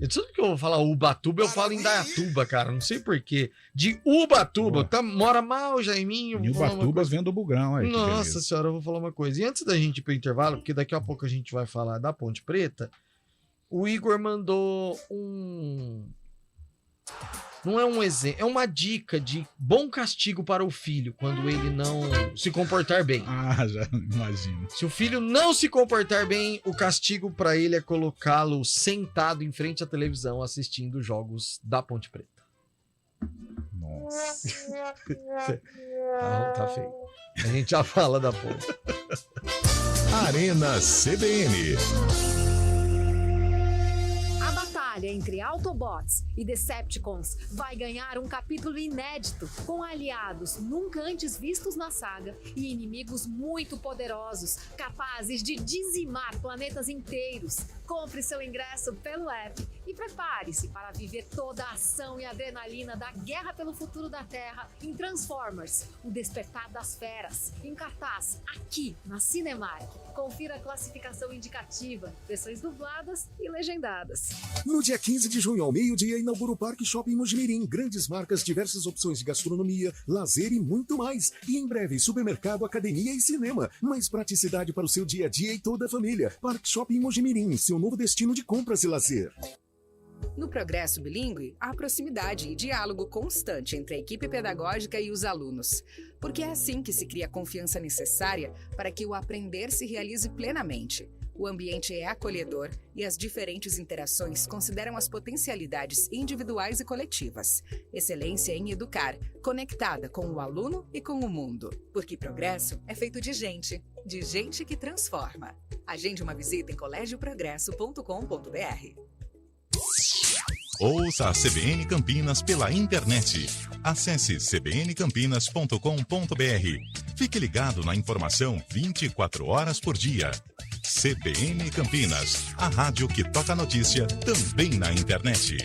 Tudo que eu vou falar Ubatuba, eu falo Indaiatuba, cara. Não sei porquê. De Ubatuba. Mora mal o Jaiminho. E Ubatuba vendo o Bugrão aí. Nossa senhora, eu vou falar uma coisa. E antes da gente ir pro intervalo, porque daqui a pouco a gente vai falar da Ponte Preta, o Igor mandou não é um exemplo, é uma dica de bom castigo para o filho quando ele não se comportar bem. Já imagino. Se o filho não se comportar bem, o castigo para ele é colocá-lo sentado em frente à televisão assistindo jogos da Ponte Preta. Nossa. Tá feio. A gente já fala da Ponte. Arena CBN. Entre Autobots e Decepticons vai ganhar um capítulo inédito, com aliados nunca antes vistos na saga e inimigos muito poderosos, capazes de dizimar planetas inteiros. Compre seu ingresso pelo app e prepare-se para viver toda a ação e adrenalina da guerra pelo futuro da Terra em Transformers, o Despertar das Feras, em cartaz aqui na Cinemark. Confira a classificação indicativa, versões dubladas e legendadas. No dia 15 de junho, ao meio-dia, inaugura o Parque Shopping Mojimirim. Grandes marcas, diversas opções de gastronomia, lazer e muito mais. E em breve, supermercado, academia e cinema. Mais praticidade para o seu dia a dia e toda a família. Parque Shopping Mojimirim, seu novo destino de compras e lazer. No Progresso Bilíngue, há proximidade e diálogo constante entre a equipe pedagógica e os alunos, porque é assim que se cria a confiança necessária para que o aprender se realize plenamente. O ambiente é acolhedor e as diferentes interações consideram as potencialidades individuais e coletivas. Excelência em educar, conectada com o aluno e com o mundo. Porque progresso é feito de gente que transforma. Agende uma visita em colégioprogresso.com.br. Ouça a CBN Campinas pela internet. Acesse cbncampinas.com.br. Fique ligado na informação 24 horas por dia. CBN Campinas, a rádio que toca a notícia também na internet.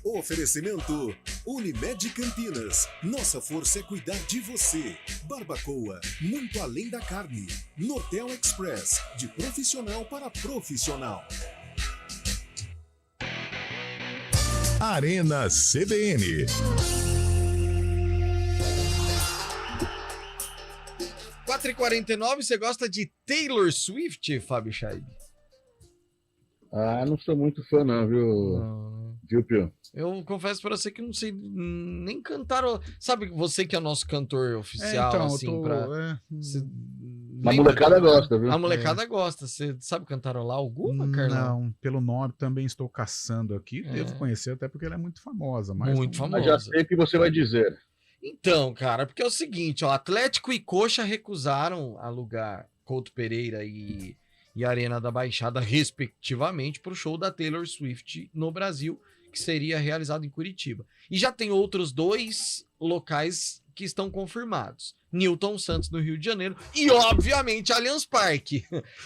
Oferecimento Unimed Campinas. Nossa força é cuidar de você. Barbacoa, muito além da carne. Nortel Express, de profissional para profissional. Arena CBN. Quatro e 49, você gosta de Taylor Swift, Fábio Chaib? Não sou muito fã não, viu, Pio? Eu confesso pra você que não sei nem cantar. Sabe, você que é o nosso cantor oficial, então, assim, A molecada gosta, viu? A molecada gosta. Você sabe cantarolar alguma, Carlão? Não, pelo nome também estou caçando aqui. Devo conhecer, até porque ela é muito famosa. Muito famosa. Mas já sei o que você vai dizer. Então, cara, porque é o seguinte, ó, Atlético e Coxa recusaram alugar Couto Pereira e Arena da Baixada, respectivamente, para o show da Taylor Swift no Brasil, que seria realizado em Curitiba. E já tem outros 2 locais que estão confirmados. Newton Santos, no Rio de Janeiro, e, obviamente, Allianz Parque.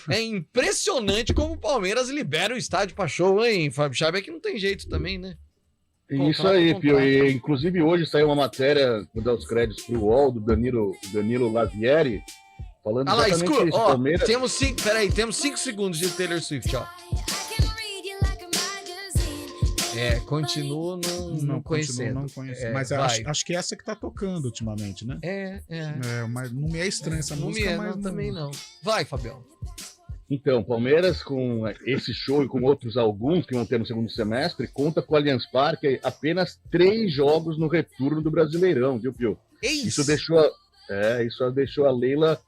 É impressionante como o Palmeiras libera o estádio para show, hein, Fábio Chaib? É que não tem jeito também, né? Isso aí, Pio. E, inclusive, hoje saiu uma matéria, vou dar os créditos para o UOL, do Danilo Lavieri, falando exatamente isso. Palmeiras... temos 5 segundos de Taylor Swift, ó. Continuo não conhecendo. Não conheço. Mas acho que essa que tá tocando ultimamente, né? Mas não me é estranha essa música, mas também não. Vai, Fabião. Então, Palmeiras, com esse show e com outros alguns que vão ter no segundo semestre, conta com o Allianz Parque apenas 3 jogos no retorno do Brasileirão, viu, Pio? Isso deixou a Leila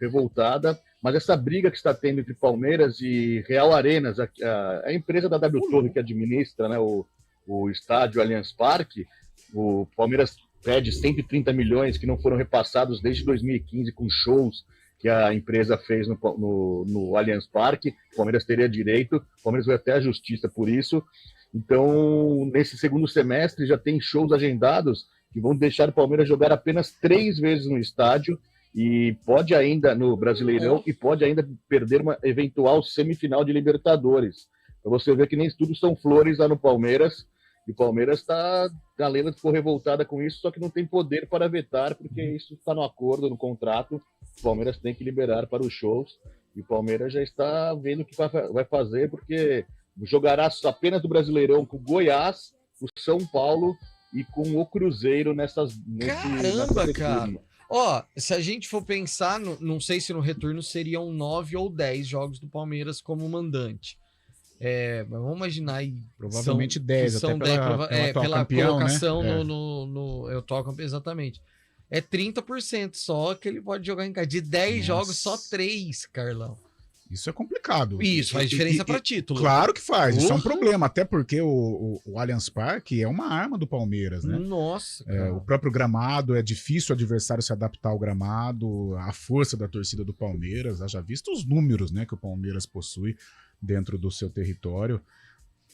revoltada. Mas essa briga que está tendo entre Palmeiras e Real Arenas, a empresa da W Torre que administra, né, o estádio Allianz Parque, o Palmeiras pede 130 milhões que não foram repassados desde 2015 com shows que a empresa fez no Allianz Parque. O Palmeiras teria direito, o Palmeiras vai até a justiça por isso. Então, nesse segundo semestre já tem shows agendados que vão deixar o Palmeiras jogar apenas 3 vezes no estádio, e pode ainda, no Brasileirão, e pode ainda perder uma eventual semifinal de Libertadores. Pra você ver que nem tudo são flores lá no Palmeiras. E o Palmeiras está, a Lena ficou revoltada com isso, só que não tem poder para vetar, porque isso está no acordo, no contrato. O Palmeiras tem que liberar para os shows. E o Palmeiras já está vendo o que vai fazer, porque jogará apenas do Brasileirão com o Goiás, o São Paulo e com o Cruzeiro Caramba, cara! Ó, se a gente for pensar, não sei se no retorno seriam 9 ou 10 jogos do Palmeiras como mandante. Mas vamos imaginar aí. Provavelmente 10, são até pela campeão, colocação, né? no atual campeão, exatamente. É 30% só que ele pode jogar em casa. De 10 jogos, só 3, Carlão. Isso é complicado. Isso faz diferença para título. Claro que faz, isso é um problema, até porque o Allianz Parque é uma arma do Palmeiras, né? Nossa. O próprio gramado, é difícil o adversário se adaptar ao gramado, a força da torcida do Palmeiras, já visto os números, né, que o Palmeiras possui dentro do seu território.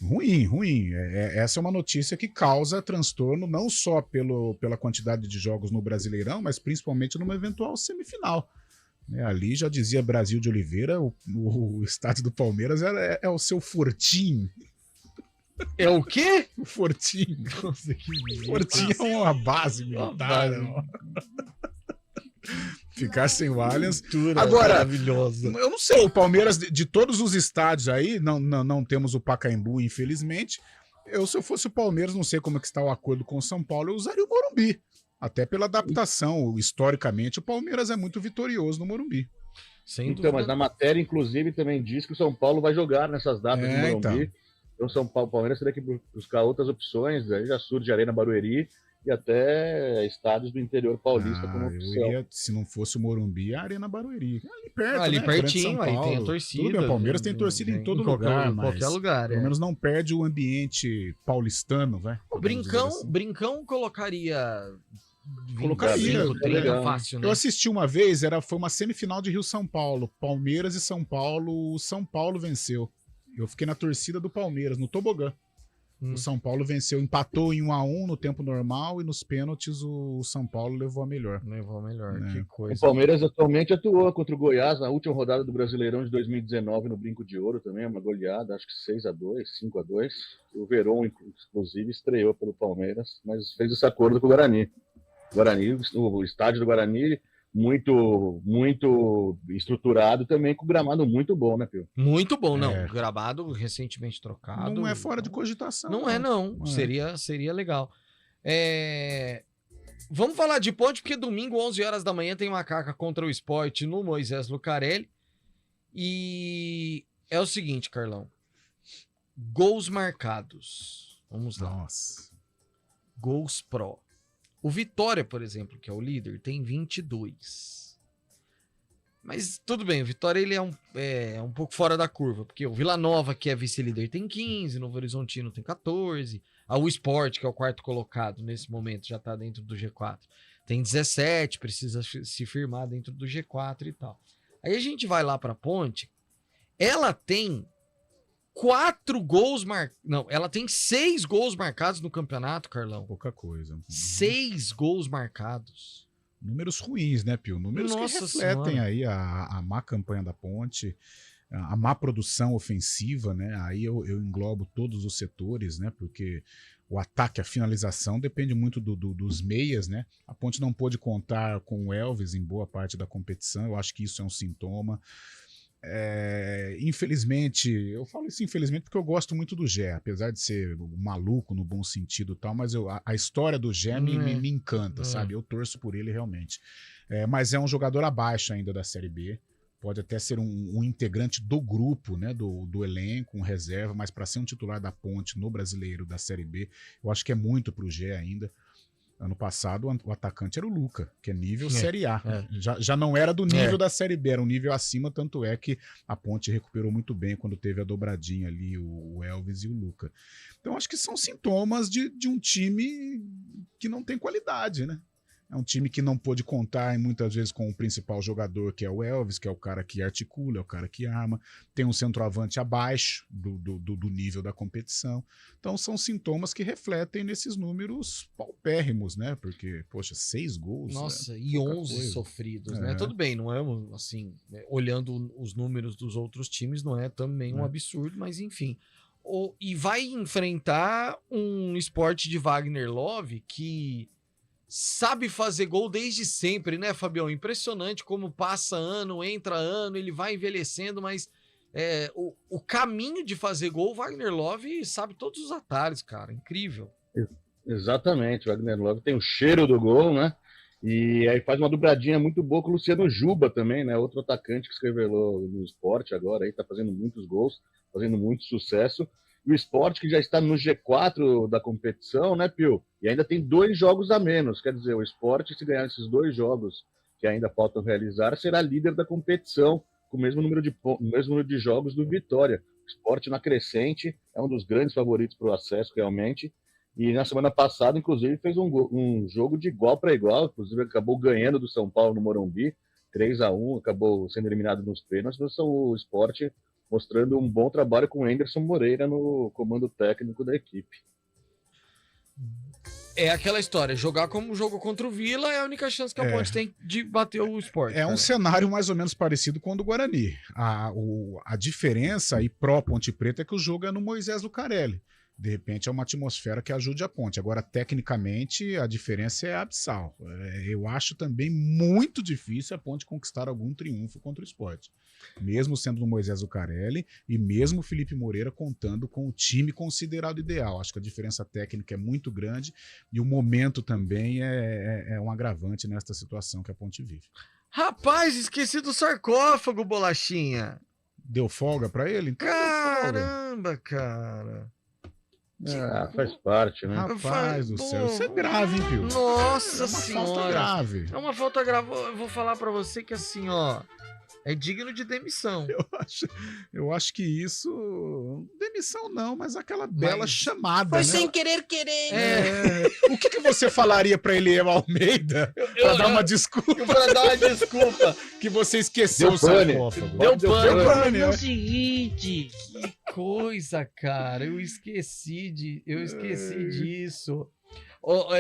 Ruim. Essa é uma notícia que causa transtorno, não só pela quantidade de jogos no Brasileirão, mas principalmente numa eventual semifinal. Ali já dizia Brasil de Oliveira, o estádio do Palmeiras é o seu fortim. É o quê? O fortim. Nossa, que fortim é uma base militar. Ficar sem o Allianz. Agora, maravilhosa. Eu não sei, o Palmeiras, de todos os estádios aí, não temos o Pacaembu, infelizmente. Se eu fosse o Palmeiras, não sei como é que está o acordo com o São Paulo, eu usaria o Morumbi. Até pela adaptação, historicamente, o Palmeiras é muito vitorioso no Morumbi. Então, mas na matéria, inclusive, também diz que o São Paulo vai jogar nessas datas no Morumbi. Então, o Palmeiras teria que buscar outras opções, aí já surge Arena Barueri e até estádios do interior paulista como opção. Se não fosse o Morumbi, a Arena Barueri. Ali perto, ali né? pertinho, aí tem a torcida. Tudo bem, o Palmeiras tem torcida em todo lugar, mas qualquer lugar, pelo menos não perde o ambiente paulistano, vai. O Brincão colocaria 30 fácil, né? Eu assisti uma vez, foi uma semifinal de Rio-São Paulo, Palmeiras e São Paulo, o São Paulo venceu. Eu fiquei na torcida do Palmeiras, no tobogã. O São Paulo venceu, empatou em 1-1 no tempo normal e nos pênaltis o São Paulo levou a melhor. Que coisa. O Palmeiras atualmente atuou contra o Goiás na última rodada do Brasileirão de 2019 no Brinco de Ouro também, uma goleada, acho que 6-2, 5-2. O Verón, inclusive, estreou pelo Palmeiras, mas fez esse acordo com o Guarani. O estádio do Guarani muito estruturado também, com gramado muito bom, né, Pio? Muito bom, não. Gramado recentemente trocado. Não é fora de cogitação. Não. Seria legal. Vamos falar de Ponte, porque domingo, 11 horas da manhã, tem Macaca contra o Sport no Moisés Lucarelli. E é o seguinte, Carlão. Gols marcados. Vamos lá. Nossa. Gols pró. O Vitória, por exemplo, que é o líder, tem 22. Mas tudo bem, o Vitória ele é um pouco fora da curva, porque o Vila Nova, que é vice-líder, tem 15, Novo Horizontino tem 14, o Sport, que é o quarto colocado nesse momento, já tá dentro do G4, tem 17, precisa se firmar dentro do G4 e tal. Aí a gente vai lá pra Ponte, ela tem 4 gols marcados. Não, ela tem 6 gols marcados no campeonato, Carlão. Pouca coisa. 6 gols marcados. Números ruins, né, Pio? Números que refletem aí a má campanha da Ponte, a má produção ofensiva, né? Aí eu englobo todos os setores, né? Porque o ataque, a finalização depende muito dos meias, né? A Ponte não pôde contar com o Elvis em boa parte da competição. Eu acho que isso é um sintoma. Infelizmente, eu falo isso infelizmente porque eu gosto muito do Gé, apesar de ser maluco no bom sentido e tal, mas a história do Gé me encanta, sabe? Eu torço por ele realmente. Mas é um jogador abaixo ainda da Série B, pode até ser um integrante do grupo, né, do elenco, um reserva, mas para ser um titular da Ponte no Brasileiro da Série B, eu acho que é muito pro Gé ainda. Ano passado, o atacante era o Luca, que é nível Série A. Já não era do nível da Série B, era um nível acima, tanto é que a Ponte recuperou muito bem quando teve a dobradinha ali, o Elvis e o Luca. Então, acho que são sintomas de um time que não tem qualidade, né? É um time que não pôde contar muitas vezes com o principal jogador, que é o Elvis, que é o cara que articula, é o cara que arma. Tem um centroavante abaixo do nível da competição. Então são sintomas que refletem nesses números paupérrimos, né? Porque, poxa, 6 gols. Nossa, e 11 sofridos, né? Tudo bem, não é assim, olhando os números dos outros times, não é também um absurdo, mas enfim. E vai enfrentar um Sport de Wagner Love que sabe fazer gol desde sempre, né, Fabião? Impressionante como passa ano, entra ano, ele vai envelhecendo, mas o caminho de fazer gol, o Wagner Love sabe todos os atalhos, cara. Incrível. Exatamente, o Wagner Love tem o cheiro do gol, né? E aí faz uma dobradinha muito boa com o Luciano Juba também, né? Outro atacante que se revelou no Sport agora, aí tá fazendo muitos gols, fazendo muito sucesso. E o Sport que já está no G4 da competição, né, Pio? E ainda tem 2 jogos a menos. Quer dizer, o Sport, se ganhar esses 2 jogos que ainda faltam realizar, será líder da competição, com o mesmo número de jogos do Vitória. O Sport na crescente, é um dos grandes favoritos para o acesso, realmente. E na semana passada, inclusive, fez um jogo de igual para igual. Inclusive, acabou ganhando do São Paulo no Morumbi, 3-1, acabou sendo eliminado nos pênaltis. Mas o Sport mostrando um bom trabalho com o Anderson Moreira no comando técnico da equipe. É aquela história, jogar como jogo contra o Vila é a única chance que a Ponte tem de bater o Sport. Um cenário mais ou menos parecido com o do Guarani. A diferença aí pró Ponte Preta é que o jogo é no Moisés Lucarelli. De repente é uma atmosfera que ajude a Ponte. Agora, tecnicamente, a diferença é abissal. Eu acho também muito difícil a Ponte conquistar algum triunfo contra o Sport. Mesmo sendo no Moisés Lucarelli e mesmo o Felipe Moreira contando com o time considerado ideal. Acho que a diferença técnica é muito grande e o momento também é um agravante nesta situação que a Ponte vive. Rapaz, esqueci do sarcófago, Bolachinha. Deu folga pra ele? Então caramba, cara. Faz parte, né? Rapaz do céu, isso é grave, hein, Pio? Nossa senhora. Falta grave. É uma falta grave. Eu vou falar pra você que assim, ó, é digno de demissão. Eu acho que isso... Demissão não, mas aquela bela chamada, foi né? sem querer. O que você falaria pra Eliel Almeida pra dar uma desculpa? Pra dar uma desculpa. Que você esqueceu o sarcófago. Deu pane. É o seguinte, que coisa, cara. Eu esqueci disso.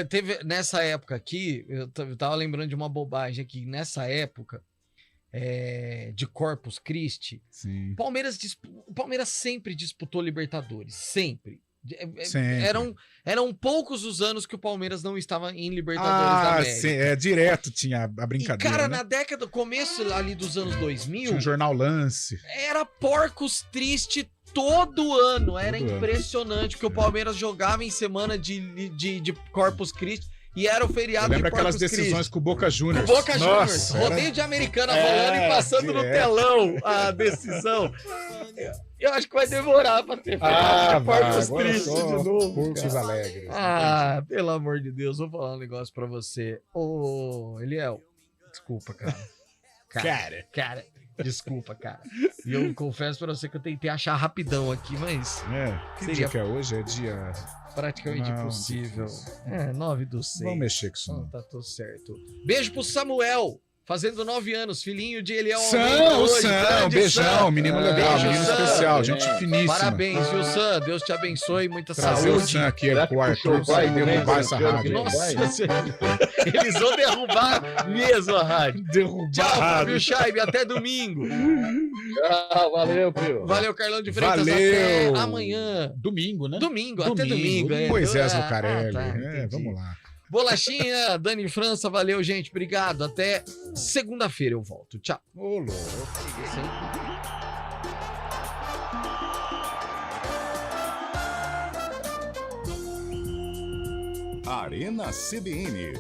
Teve, nessa época aqui, eu tava lembrando de uma bobagem aqui. Nessa época... de Corpus Christi, sim. O Palmeiras sempre disputou Libertadores, sempre. Eram poucos os anos que o Palmeiras não estava em Libertadores da América. Sim, direto tinha a brincadeira. E, cara, né? na década, começo ali dos anos 2000, tinha o Jornal Lance. Era Porcos Triste todo ano. Era impressionante, porque o Palmeiras jogava em semana de Corpus Christi. E era o feriado de Corpus Christi. Lembra aquelas decisões com o Boca Juniors? Boca Juniors, rodeio de Americana rolando e passando no telão a decisão. Eu acho que vai demorar pra ter feriado de Corpus Christi de novo. Porcos Alegres. Pelo amor de Deus, vou falar um negócio pra você. Eliel, desculpa, cara. Cara, desculpa, cara. E eu confesso pra você que eu tentei achar rapidão aqui, mas... Que dia que é hoje? É dia... Praticamente impossível. 9/6. Vamos mexer com isso. Não, tá tudo certo. Beijo pro Samuel, fazendo 9 anos, filhinho de Eliel Almeida. Sam, beijão, menino legal, menino especial, gente finíssima. Parabéns, viu, Sam? Deus te abençoe, muita Trazer saúde. o Sam aqui pro Arthur pra derrubar essa rádio. Nossa, eles vão derrubar mesmo a rádio. Tchau, Fábio Scheibe, até domingo. Tchau, valeu, Pio. Valeu, Carlão de Freitas, valeu. até amanhã. Domingo, né? Até domingo. Moisés Lucarelli, vamos lá. Bolachinha, Dani França, valeu, gente, obrigado. Até segunda-feira eu volto. Tchau. Ô, louco. Arena CBN.